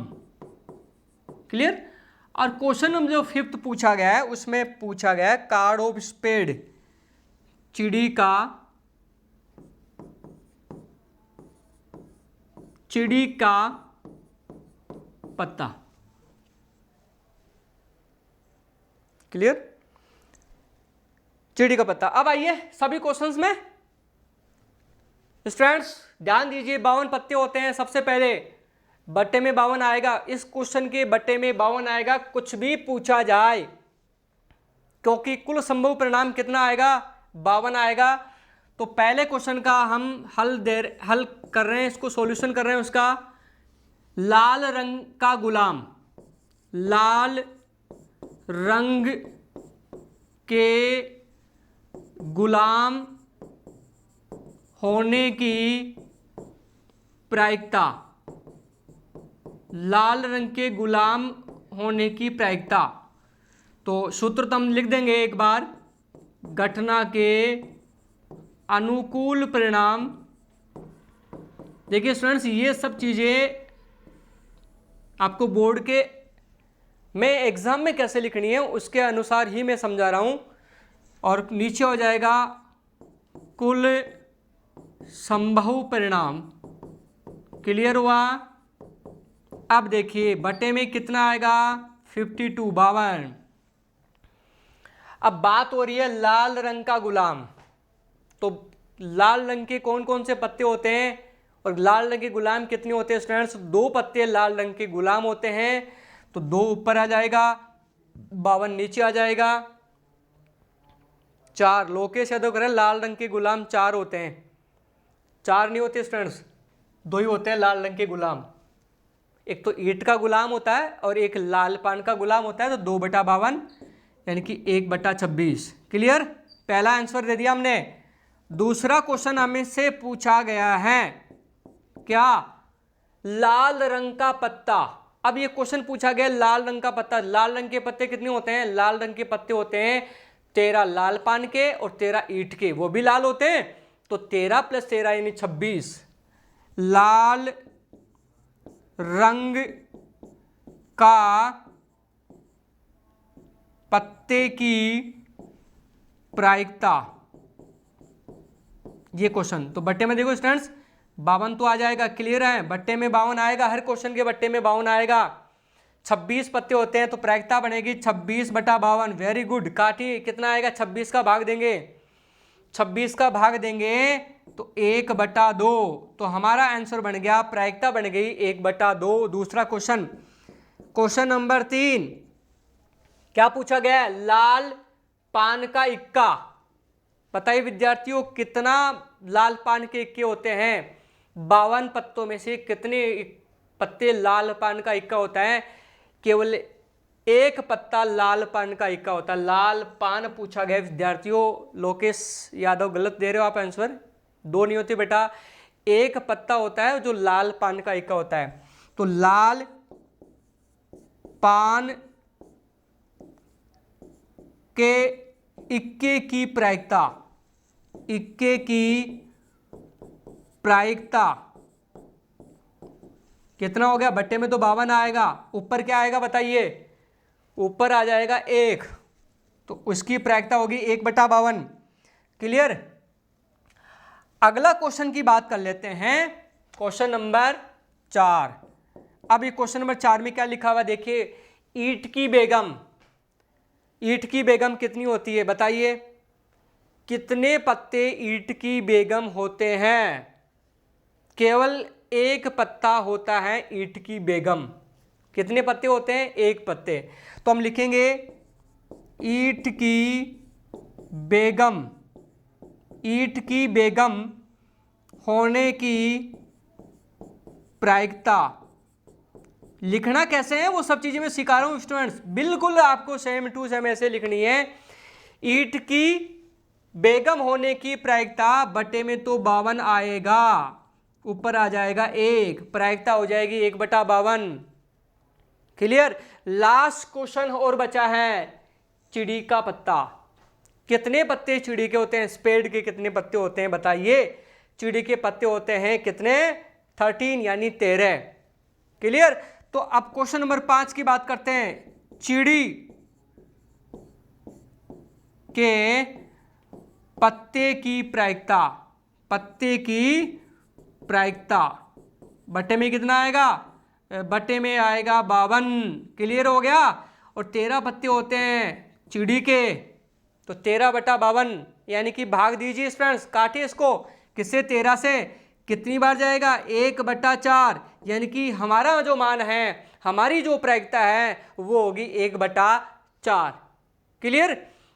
क्लियर? और क्वेश्चन नंबर जो फिफ्थ पूछा गया है उसमें पूछा गया है कार्ड ऑफ स्पेड, चिड़ी का पत्ता। क्लियर? चिड़ी का पत्ता। अब आइए सभी क्वेश्चंस में स्टूडेंट्स ध्यान दीजिए, 52 पत्ते होते हैं। सबसे पहले बट्टे में 52 आएगा, इस क्वेश्चन के बट्टे में 52 आएगा, कुछ भी पूछा जाए, क्योंकि कुल संभव परिणाम कितना आएगा? 52 आएगा। तो पहले क्वेश्चन का हम हल कर रहे हैं, इसको सॉल्यूशन कर रहे हैं उसका। लाल रंग का गुलाम, लाल रंग के गुलाम होने की प्रायिकता, लाल रंग के गुलाम होने की प्रायिकता। तो सूत्र तो हम लिख देंगे एक बार, घटना के अनुकूल परिणाम। देखिए स्टूडेंट्स ये सब चीज़ें आपको बोर्ड के में एग्जाम में कैसे लिखनी है उसके अनुसार ही मैं समझा रहा हूँ। और नीचे हो जाएगा कुल संभव परिणाम। क्लियर हुआ? अब देखिए बटे में कितना आएगा? 52, 52। अब बात हो रही है लाल रंग का गुलाम, तो लाल रंग के कौन कौन से पत्ते होते हैं और लाल रंग के गुलाम कितने होते हैं स्टूडेंट्स? 2 पत्ते लाल रंग के गुलाम होते हैं, तो 2 ऊपर आ जाएगा, 52 नीचे आ जाएगा। 4 लोकेश यादव करें, लाल रंग के गुलाम 4 होते हैं। 4 नहीं होते स्टूडेंट्स, 2 ही होते हैं लाल रंग के गुलाम। एक तो ईंट का गुलाम होता है और एक लाल पान का गुलाम होता है, तो 2/52 यानी कि 1/26। क्लियर? पहला आंसर दे दिया हमने। दूसरा क्वेश्चन हमें से पूछा गया है क्या? लाल रंग का पत्ता। अब ये क्वेश्चन पूछा गया लाल रंग का पत्ता। लाल रंग के पत्ते कितने होते हैं? लाल रंग के पत्ते होते हैं 13 लाल पान के और 13 ईंट के, वो भी लाल होते हैं। तो 13 + 13 यानी 26 लाल रंग का पत्ते की प्रायिकता। ये क्वेश्चन तो बट्टे में देखो स्टूडेंट्स 52 तो आ जाएगा। क्लियर है? बट्टे में 52 आएगा, हर क्वेश्चन के बट्टे में 52 आएगा। 26 पत्ते होते हैं तो प्रायिकता बनेगी 26/52। Very good. काटिए कितना आएगा? 26 का भाग देंगे, 26 का भाग देंगे तो 1/2। तो हमारा आंसर बन गया, प्रायिकता बन गई 1/2। दूसरा क्वेश्चन, क्वेश्चन नंबर 3 क्या पूछा गया है? लाल पान का इक्का। बताइए विद्यार्थियों कितना लाल पान के इक्के होते हैं? 52 पत्तों में से कितने पत्ते लाल पान का इक्का होता है? केवल एक पत्ता लाल पान का इक्का होता है। लाल पान पूछा गया विद्यार्थियों। लोकेश यादव गलत दे रहे हो आप आंसर, दो नहीं होती बेटा, एक पत्ता होता है जो लाल पान का इक्का होता है। तो लाल पान के इक्के की प्रायिकता, इक्के की प्रायिकता कितना हो गया? बट्टे में तो 52 आएगा, ऊपर क्या आएगा बताइए? ऊपर आ जाएगा 1, तो उसकी प्रायिकता होगी 1/52। क्लियर? अगला क्वेश्चन की बात कर लेते हैं, क्वेश्चन नंबर 4। अब ये क्वेश्चन नंबर 4 में क्या लिखा हुआ देखिए, ईंट की बेगम, ईंट की बेगम कितनी होती है बताइए? कितने पत्ते ईंट की बेगम होते हैं? केवल एक पत्ता होता है ईंट की बेगम। कितने पत्ते होते हैं? एक पत्ते। तो हम लिखेंगे ईंट की बेगम, ईंट की बेगम होने की प्रायिकता। लिखना कैसे है वो सब चीजें मैं सिखा रहा हूं स्टूडेंट्स, बिल्कुल आपको सेम टू सेम ऐसे लिखनी है। ईंट की बेगम होने की प्रायिकता बटे में तो 52 आएगा, ऊपर आ जाएगा 1, प्रायिकता हो जाएगी 1/52। क्लियर? लास्ट क्वेश्चन और बचा है, चिड़ी का पत्ता। कितने पत्ते चिड़ी के होते हैं? स्पेड के कितने पत्ते होते हैं बताइए? चिड़ी के पत्ते होते हैं कितने? 13 यानी 13। क्लियर? तो अब क्वेश्चन नंबर 5 की बात करते हैं। चिड़ी के पत्ते की प्रायिकता, पत्ते की प्रायिकता बटे में कितना आएगा? बटे में आएगा 52। क्लियर हो गया? और 13 पत्ते होते हैं चिड़ी के, तो 13/52 यानी कि भाग दीजिए फ्रेंड्स, काटिए इसको किससे? 13 से। कितनी बार जाएगा? 1/4, यानी कि हमारा जो मान है, हमारी जो प्रायिकता है वो होगी 1/4। क्लियर?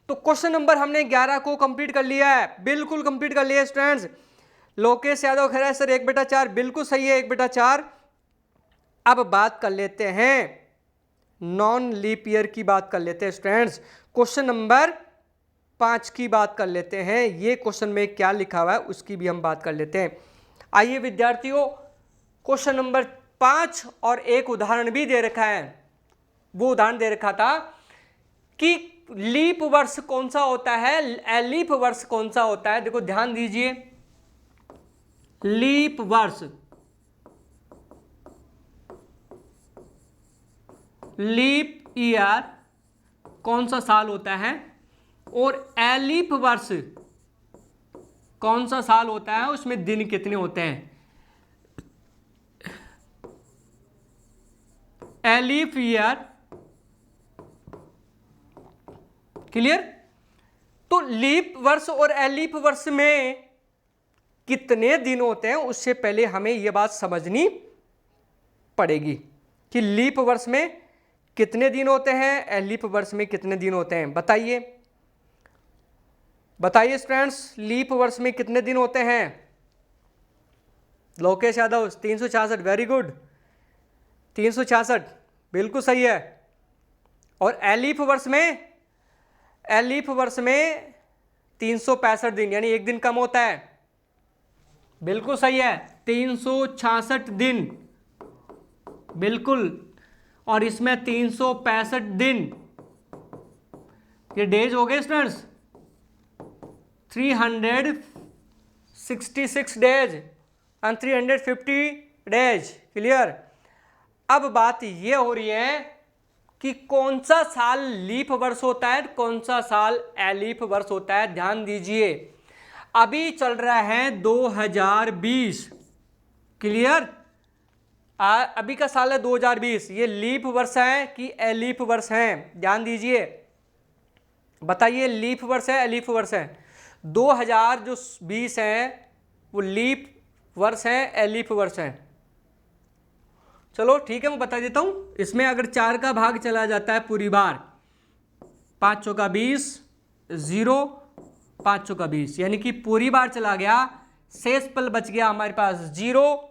तो क्वेश्चन नंबर हमने 11 को कंप्लीट कर लिया है, बिल्कुल कंप्लीट कर लिया है स्टूडेंट्स। लोकेश यादव खैर सर 1/4 बिल्कुल सही है, 1/4। अब बात कर लेते हैं नॉन लीप ईयर की बात कर लेते हैं स्टूडेंट्स। क्वेश्चन नंबर 5 की बात कर लेते हैं, ये क्वेश्चन में क्या लिखा हुआ है उसकी भी हम बात कर लेते हैं। आइए विद्यार्थियों, क्वेश्चन नंबर 5 और एक उदाहरण भी दे रखा है। वो उदाहरण दे रखा था कि लीप वर्ष कौन सा होता है, एलीप वर्ष कौन सा होता है। देखो ध्यान दीजिए, लीप वर्ष, लीप ईयर कौन सा साल होता है और एलीप वर्ष कौन सा साल होता है, उसमें दिन कितने होते हैं। एलीप ईयर, क्लियर? तो लीप वर्ष और एलीप वर्ष में कितने दिन होते हैं उससे पहले हमें यह बात समझनी पड़ेगी कि लीप वर्ष में कितने दिन होते हैं, एलीप वर्ष में कितने दिन होते हैं। बताइए बताइए स्टूडेंट्स, लीप वर्ष में कितने दिन होते हैं? लोकेश यादव 366, वेरी गुड, 366 बिल्कुल सही है। और एलीप वर्ष में, एलीप वर्ष में 365 दिन, यानी एक दिन कम होता है, बिल्कुल सही है, 366 दिन बिल्कुल। और इसमें 365 दिन, ये डेज हो गए students, 366 days and 350 days. Clear? अब बात ये हो रही है कि कौन सा साल लीप वर्ष होता है, कौन सा साल एलीप वर्ष होता है। ध्यान दीजिए, अभी चल रहा है 2020। क्लियर? अभी का साल है 2020, ये लीप वर्ष है कि एलीप वर्ष है? ध्यान दीजिए, बताइए लीप वर्ष है एलीप वर्ष है? 2020 है वो लीप वर्ष है एलीप वर्ष है? चलो ठीक है, मैं बता देता हूं। इसमें अगर 4 का भाग चला जाता है पूरी बार, 5 चौका 20, 0 5 चौका 20, यानी कि पूरी बार चला गया, शेष पल बच गया हमारे पास 0।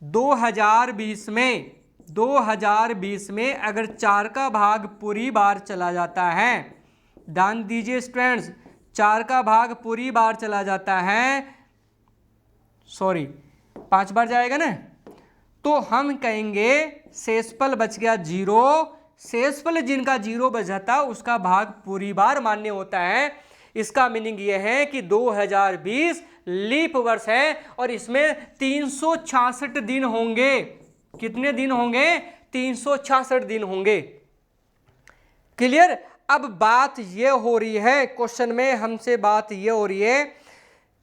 2020 में 2020 में अगर 4 का भाग पूरी बार चला जाता है, ध्यान दीजिए स्टूडेंट्स, 4 का भाग पूरी बार चला जाता है, सॉरी 5 बार जाएगा ना, तो हम कहेंगे शेषफल बच गया 0। शेषफल जिनका 0 बच जाता उसका भाग पूरी बार मान्य होता है। इसका मीनिंग ये है कि 2020 लीप वर्ष है और इसमें 366 दिन होंगे। कितने दिन होंगे? 366 दिन होंगे। क्लियर? अब बात ये हो रही है, क्वेश्चन में हमसे बात ये हो रही है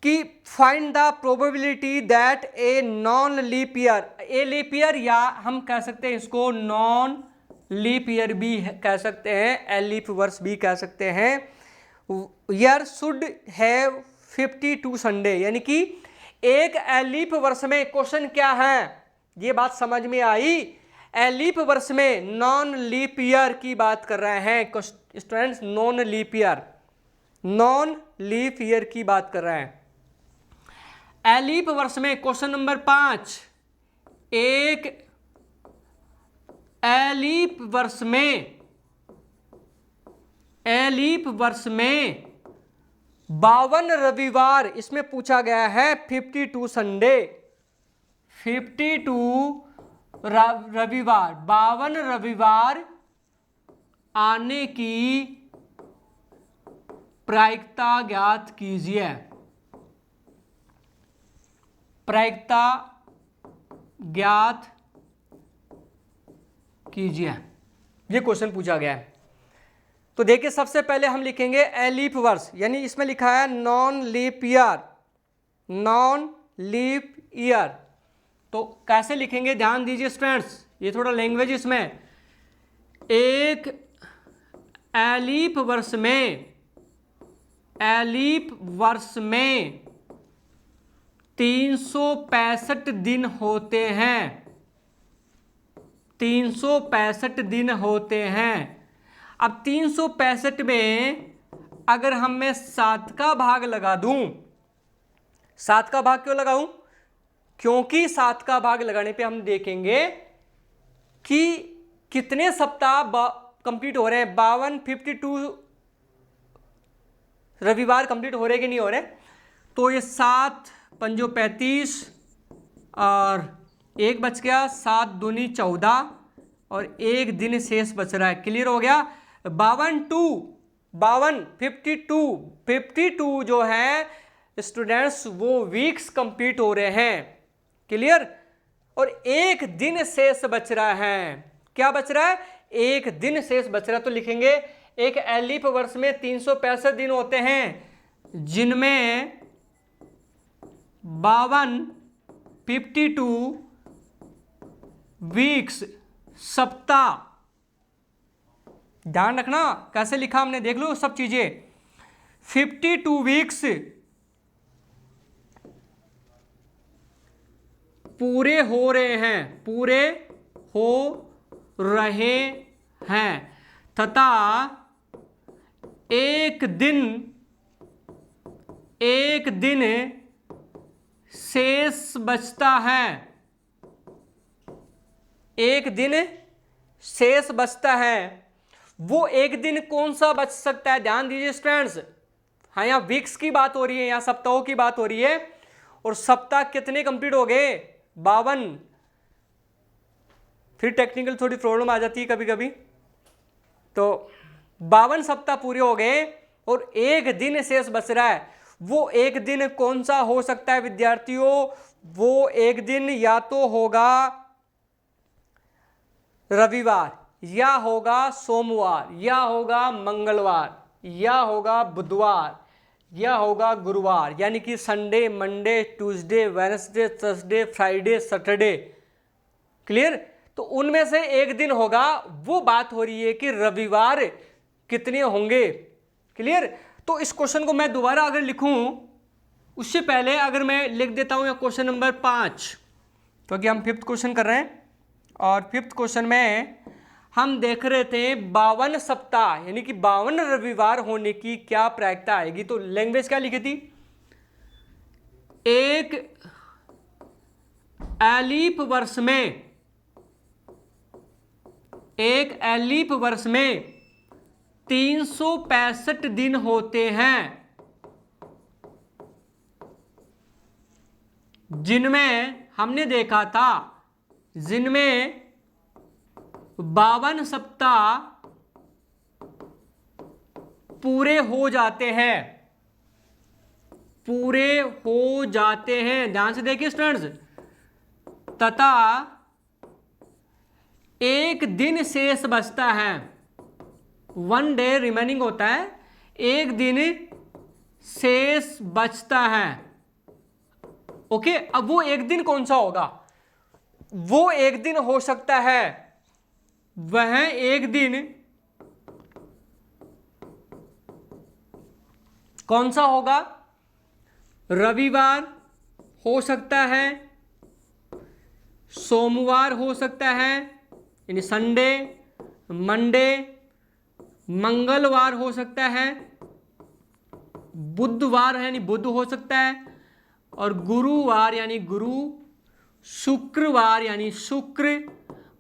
कि find the probability that a non leap year, a leap year या हम कह सकते हैं इसको नॉन लीप ईयर भी कह सकते हैं, ए लीप वर्ष भी कह सकते हैं, ईयर शुड हैव 52 संडे, यानी कि एक एलीप वर्ष में, क्वेश्चन क्या है ये बात समझ में आई, एलीप वर्ष में नॉन लीप ईयर की बात कर रहे हैं students, non leap year, non leap year की बात कर रहे हैं। एलीप वर्ष में क्वेश्चन नंबर 5, एक एलीप वर्ष में, एलीप वर्ष में 52 रविवार, इसमें पूछा गया है 52 संडे, 52 रविवार, 52 रविवार आने की प्रायिकता ज्ञात कीजिए, प्रायिकता ज्ञात कीजिए, ये क्वेश्चन पूछा गया है। तो देखिए सबसे पहले हम लिखेंगे एलीप वर्ष, यानी इसमें लिखा है non leap year, non leap year, तो कैसे लिखेंगे ध्यान दीजिए स्टूडेंट्स, ये थोड़ा लैंग्वेज इसमें, एक एलीप वर्ष में, एलीप वर्ष में 365 दिन होते हैं, 365 दिन होते हैं। अब 365 में अगर हम मैं 7 का भाग लगा दूं, 7 का भाग क्यों लगाऊं? क्योंकि 7 का भाग लगाने पे हम देखेंगे कि कितने सप्ताह कंप्लीट हो रहे हैं, 52 रविवार कंप्लीट हो रहे कि नहीं हो रहे। तो ये 7 पंजो 35 और 1 बच गया, 7 दूनी 14 और 1 दिन शेष बच रहा है। क्लियर हो गया? 52 जो है स्टूडेंट्स वो वीक्स कंप्लीट हो रहे हैं। क्लियर? और 1 दिन शेष बच रहा है। क्या बच रहा है? 1 दिन शेष बच रहा है। तो लिखेंगे एक एलीप वर्ष में 365 दिन होते हैं, जिनमें 52 वीक्स, सप्ताह, ध्यान रखना कैसे लिखा हमने, देख लो सब चीजें, 52 वीक्स पूरे हो रहे हैं, पूरे हो रहे हैं तथा एक दिन शेष बचता है, एक दिन शेष बचता है। वो एक दिन कौन सा बच सकता है? ध्यान दीजिए स्टूडेंट्स, हाँ यहाँ वीक्स की बात हो रही है, यहाँ सप्ताहों की बात हो रही है। और सप्ताह कितने कंप्लीट हो गए? 52। फिर टेक्निकल थोड़ी प्रॉब्लम आ जाती है कभी कभी। तो 52 सप्ताह पूरे हो गए और एक दिन शेष बच रहा है। वो एक दिन कौन सा हो सकता है विद्यार्थियों? वो एक दिन या तो होगा रविवार, या होगा सोमवार, या होगा मंगलवार, या होगा बुधवार, या होगा गुरुवार, यानी कि Sunday, Monday, Tuesday, Wednesday, Thursday, Friday, Saturday. Clear? तो उनमें से एक दिन होगा। वो बात हो रही है कि रविवार कितने होंगे। क्लियर? तो इस क्वेश्चन को मैं दोबारा अगर लिखूं, उससे पहले अगर मैं लिख देता हूं क्वेश्चन नंबर 5, क्योंकि हम 5th क्वेश्चन कर रहे हैं और 5th क्वेश्चन में हम देख रहे थे 52 सप्ताह यानी कि 52 रविवार होने की क्या प्रायिकता आएगी। तो लैंग्वेज क्या लिखी थी? एक एलीप वर्ष में एक लीप वर्ष में 365 दिन होते हैं, जिनमें हमने देखा था जिनमें 52 सप्ताह पूरे हो जाते हैं, पूरे हो जाते हैं। ध्यान से देखिए स्टूडेंट्स, तथा एक दिन शेष बचता है, 1 डे रिमेनिंग होता है, एक दिन शेष बचता है। ओके, अब वो एक दिन कौन सा होगा? वो एक दिन हो सकता है, वह एक दिन कौन सा होगा? रविवार हो सकता है, सोमवार हो सकता है यानी संडे, मंडे, मंगलवार हो सकता है, बुधवार यानी बुध हो सकता है, और गुरुवार यानी गुरु, शुक्रवार यानी शुक्र,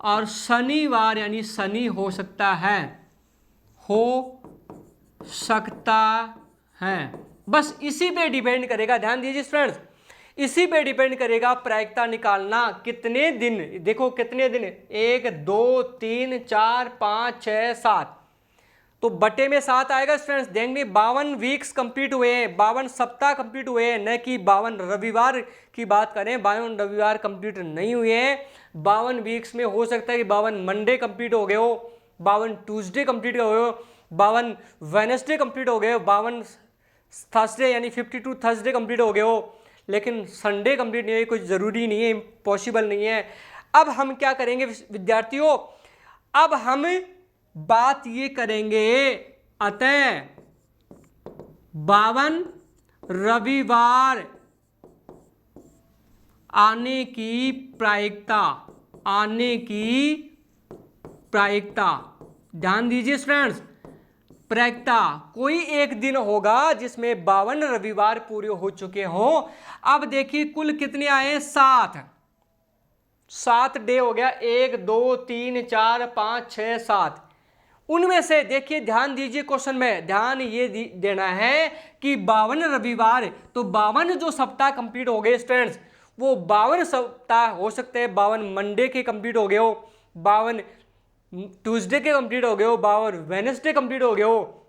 और शनिवार यानी शनि हो सकता है, हो सकता है। बस इसी पे डिपेंड करेगा, ध्यान दीजिए फ्रेंड्स, इसी पे डिपेंड करेगा प्रायिकता निकालना। कितने दिन, देखो कितने दिन, 1 2 3 4 5 6 7, तो बटे में 7 आएगा फ्रेंड्स। देंगे 52 वीक्स कंप्लीट हुए हैं, 52 सप्ताह कंप्लीट हुए हैं, न कि 52 रविवार की बात करें। 52 रविवार कंप्लीट नहीं हुए हैं। 52 वीक्स में हो सकता है कि 52 मंडे कंप्लीट हो गए हो, 52 ट्यूसडे कंप्लीट हो गए हो, 52 वेडनेसडे कंप्लीट हो गए हो, 52 थर्सडे यानी 52 थर्सडे कंप्लीट हो गए हो, लेकिन संडे कंप्लीट नहीं है। कुछ ज़रूरी नहीं है, पॉसिबल नहीं है। अब हम क्या करेंगे विद्यार्थियों, अब हम बात ये करेंगे, अतः 52 रविवार आने की प्रायिकता, आने की प्रायिकता, ध्यान दीजिए फ्रेंड्स, प्रायिकता कोई एक दिन होगा जिसमें 52 रविवार पूरे हो चुके हों। अब देखिए कुल कितने आए? 7 डे हो गया, 1 2 3 4 5 6 7। उनमें से देखिए, ध्यान दीजिए, क्वेश्चन में ध्यान ये देना है कि 52 रविवार, तो 52 जो सप्ताह कंप्लीट हो गए स्टूडेंट्स, वो 52 सप्ताह हो सकते हैं 52 मंडे के कंप्लीट हो गए हो, 52 ट्यूसडे के कंप्लीट हो गए हो, 52 वेडनेसडे कंप्लीट हो गए हो,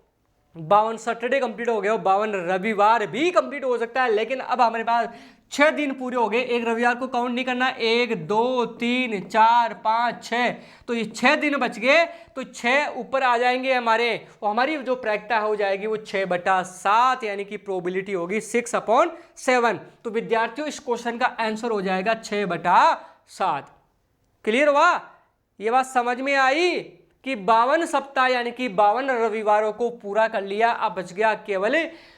52 सैटरडे कंप्लीट हो गए हो, 52 रविवार भी कंप्लीट हो सकता है। लेकिन अब हमारे पास 6 दिन पूरे हो गए, एक रविवार को काउंट नहीं करना। 1 2 3 4 5 6, तो ये 6 दिन बच गए, तो 6 ऊपर आ जाएंगे हमारे, और हमारी जो प्रायिकता हो जाएगी वो 6/7, यानी कि प्रोबेबिलिटी होगी 6/7। तो विद्यार्थियों इस क्वेश्चन का आंसर हो जाएगा 6/7। क्लियर हुआ? ये बात समझ में आई कि 52 सप्ताह यानी कि 52 रविवारों को पूरा कर लिया। अब बच गया केवल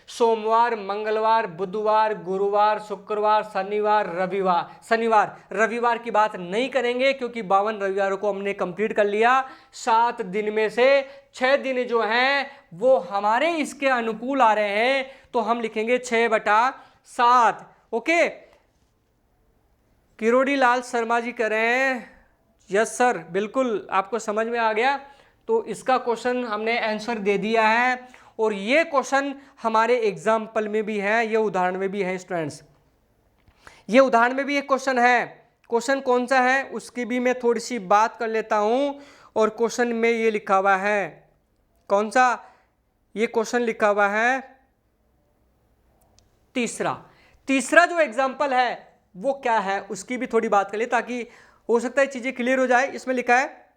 सोमवार, मंगलवार, बुधवार, गुरुवार, शुक्रवार, शनिवार, रविवार। रविवार की बात नहीं करेंगे क्योंकि 52 रविवारों को हमने कंप्लीट कर लिया। 7 दिन में से 6 दिन जो हैं वो हमारे इसके अनुकूल आ रहे हैं, तो हम लिखेंगे 6/7। ओके, किरोड़ी लाल शर्मा जी कह रहे हैं यस सर, बिल्कुल आपको समझ में आ गया। तो इसका क्वेश्चन हमने आंसर दे दिया है, और ये क्वेश्चन हमारे एग्जाम्पल में भी है, ये उदाहरण में भी है स्टूडेंट्स। ये उदाहरण में भी एक क्वेश्चन है। क्वेश्चन कौन सा है उसकी भी मैं थोड़ी सी बात कर लेता हूँ। और क्वेश्चन में ये लिखा हुआ है, कौन सा? ये क्वेश्चन लिखा हुआ है तीसरा जो एग्जाम्पल है वो क्या है उसकी भी थोड़ी बात कर ले, ताकि हो सकता है चीजें क्लियर हो जाए। इसमें लिखा है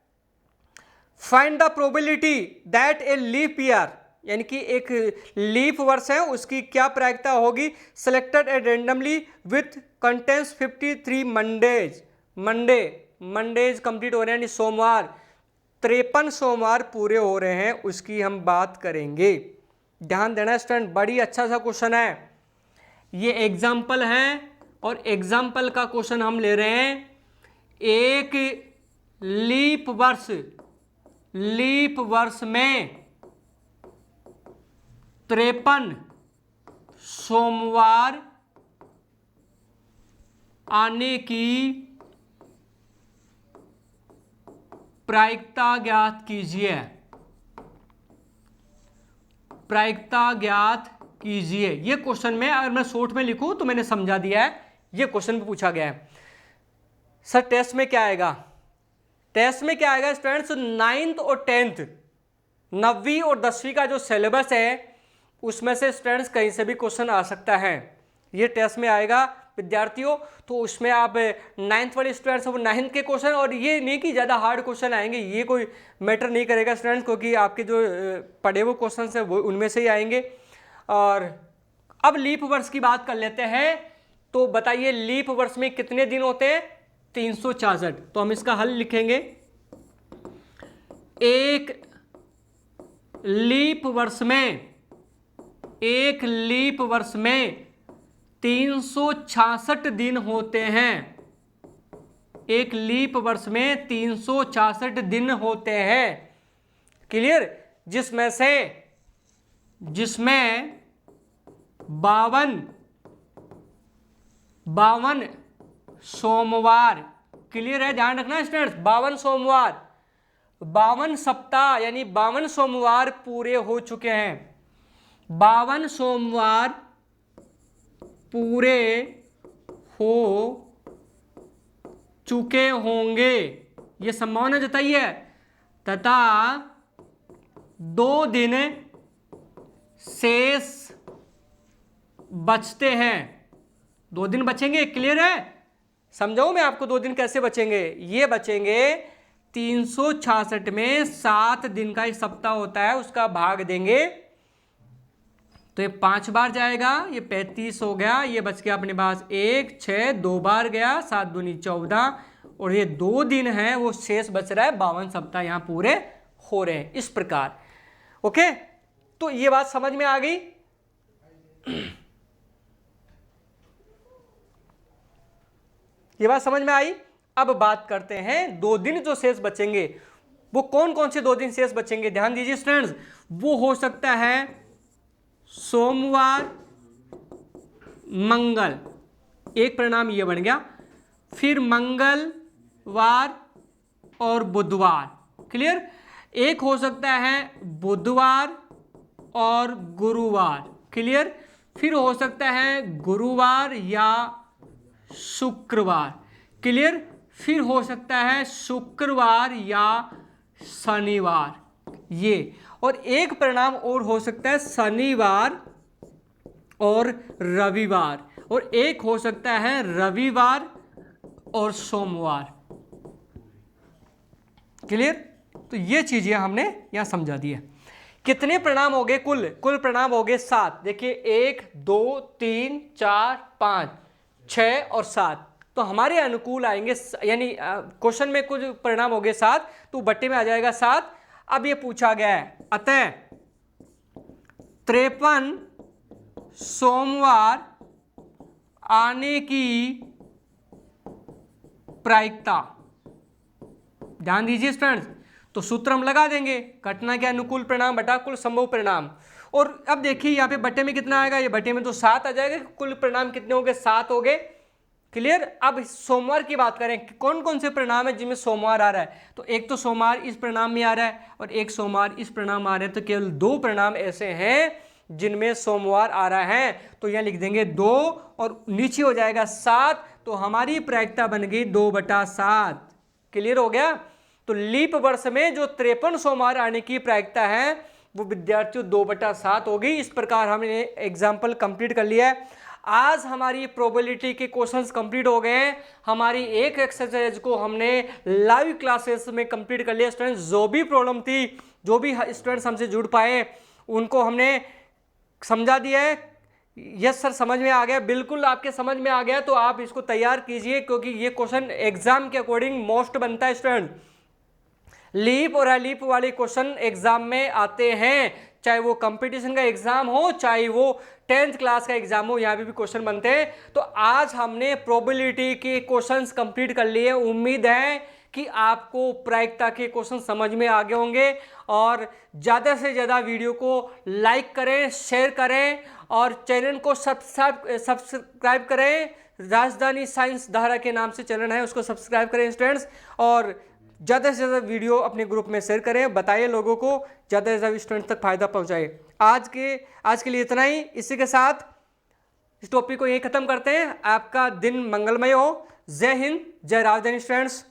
find the probability that a leap year, यानी कि एक लीप वर्ष है उसकी क्या प्रायिकता होगी। Selected at randomly with contents 53 Mondays complete हो रहे हैं, यानी सोमवार, 53 सोमवार पूरे हो रहे हैं, उसकी हम बात करेंगे। ध्यान देना स्टूडेंट, बड़ी अच्छा सा क्वेश्चन है। ये एग्जाम्पल है, और एग्जाम्पल का क्वेश्चन हम ले रहे हैं। एक लीप वर्ष में 53 सोमवार आने की प्रायिकता ज्ञात कीजिए, प्रायिकता ज्ञात कीजिए। ये क्वेश्चन में अगर मैं शॉर्ट में लिखूं तो मैंने समझा दिया है, ये क्वेश्चन भी पूछा गया है। सर टेस्ट में क्या आएगा? टेस्ट में क्या आएगा स्टूडेंट्स, 9th और 10th 9वीं और 10वीं का जो सिलेबस है उसमें से स्टूडेंट्स कहीं से भी क्वेश्चन आ सकता है। ये टेस्ट में आएगा विद्यार्थियों, तो उसमें आप 9th वाले स्टूडेंट्स वो 9th के क्वेश्चन, और ये नहीं कि ज़्यादा हार्ड क्वेश्चन आएंगे, ये कोई मैटर नहीं करेगा स्टूडेंट्स, क्योंकि आपके जो पढ़े हुए क्वेश्चन हैं वो उनमें से ही आएंगे। और अब लीप वर्ष की बात कर लेते हैं। तो बताइए लीप वर्ष में कितने दिन होते हैं? 366। तो हम इसका हल लिखेंगे। एक लीप वर्ष में 366 दिन होते हैं। एक लीप वर्ष में 366 दिन होते हैं। क्लियर? जिसमें 52 सोमवार, क्लियर है, ध्यान रखना स्टूडेंट्स, 52 सोमवार, 52 सप्ताह यानी 52 सोमवार पूरे हो चुके हैं। 52 सोमवार पूरे हो चुके होंगे, ये संभावना जताइए, तथा 2 दिन शेष बचते हैं। 2 दिन बचेंगे, क्लियर है? समझाऊं मैं आपको 2 दिन कैसे बचेंगे? ये बचेंगे 366 में 7 दिन का एक सप्ताह होता है, उसका भाग देंगे तो ये 5 बार जाएगा, ये 35 हो गया, ये बच गया अपने पास 1 6 2 बार गया, 7 दूनी 14, और ये 2 दिन है वो शेष बच रहा है, 52 सप्ताह यहां पूरे हो रहे हैं। इस प्रकार ओके, तो ये बात समझ में आ गई। ये बात समझ में आई। अब बात करते हैं 2 दिन जो शेष बचेंगे, वो कौन कौन से 2 दिन शेष बचेंगे? ध्यान दीजिए स्टूडेंट्स, वो हो सकता है सोमवार, मंगल, एक परिणाम ये बन गया, फिर मंगलवार और बुधवार, क्लियर? एक हो सकता है बुधवार और गुरुवार, क्लियर? फिर हो सकता है गुरुवार या शुक्रवार, क्लियर? फिर हो सकता है शुक्रवार या शनिवार, ये, और एक परिणाम और हो सकता है शनिवार और रविवार, और एक हो सकता है रविवार और सोमवार, क्लियर? तो ये चीजें हमने यहां समझा दी है। कितने परिणाम हो गए? कुल परिणाम हो गए 7। देखिए 1 2 3 4 5 6 और 7, तो हमारे अनुकूल आएंगे, यानी क्वेश्चन में कुछ परिणाम हो गए 7, तो बट्टे में आ जाएगा 7। अब ये पूछा गया है, अतः 53 सोमवार आने की प्रायिकता। ध्यान दीजिए स्टूडेंट्स, तो सूत्र हम लगा देंगे, घटना के अनुकूल परिणाम बटा कुल संभव परिणाम। और अब देखिए यहाँ पे बट्टे में कितना आएगा? ये बट्टे में तो 7 आ जाएगा, कुल परिणाम कितने हो गए? 7 हो गए, क्लियर? अब सोमवार की बात करें कि कौन कौन से परिणाम है जिनमें सोमवार आ रहा है, तो एक तो सोमवार इस परिणाम में आ रहा है और एक सोमवार इस परिणाम आ रहा है, तो केवल 2 परिणाम ऐसे हैं जिनमें सोमवार आ रहा है, तो यहां लिख देंगे 2 और नीचे हो जाएगा 7, तो हमारी प्रायिकता बन गई 2/7, क्लियर हो गया? तो लीप वर्ष में जो 53 सोमवार आने की प्रायिकता है वो विद्यार्थियों 2/7 हो गई। इस प्रकार हमने एग्जाम्पल कंप्लीट कर लिया है। आज हमारी प्रोबेबिलिटी के क्वेश्चंस कंप्लीट हो गए हैं। हमारी एक एक्सरसाइज को हमने लाइव क्लासेस में कंप्लीट कर लिया। स्टूडेंट्स जो भी प्रॉब्लम थी, जो भी स्टूडेंट्स हमसे जुड़ पाए, उनको हमने समझा दिया है। यस सर समझ में आ गया, बिल्कुल आपके समझ में आ गया, तो आप इसको तैयार कीजिए, क्योंकि ये क्वेश्चन एग्जाम के अकॉर्डिंग मोस्ट बनता है। स्टूडेंट लीप और अलीप वाले क्वेश्चन एग्जाम में आते हैं, चाहे वो कंपटीशन का एग्जाम हो, चाहे वो 10th क्लास का एग्जाम हो, यहाँ भी क्वेश्चन बनते हैं। तो आज हमने प्रोबेबिलिटी के क्वेश्चंस कंप्लीट कर लिए। उम्मीद है कि आपको प्रायिकता के क्वेश्चन समझ में आ गए होंगे, और ज़्यादा से ज़्यादा वीडियो को लाइक करें, शेयर करें, और चैनल को सब्सक्राइब करें। राजधानी साइंस धारा के नाम से चैनल है, उसको सब्सक्राइब करें स्टूडेंट्स, और ज़्यादा से ज़्यादा वीडियो अपने ग्रुप में शेयर करें, बताइए लोगों को, ज़्यादा से ज़्यादा स्टूडेंट तक फायदा पहुंचाए। आज के लिए इतना ही। इसी के साथ इस टॉपिक को यही खत्म करते हैं। आपका दिन मंगलमय हो। जय हिंद, जय राजधानी स्टूडेंट्स।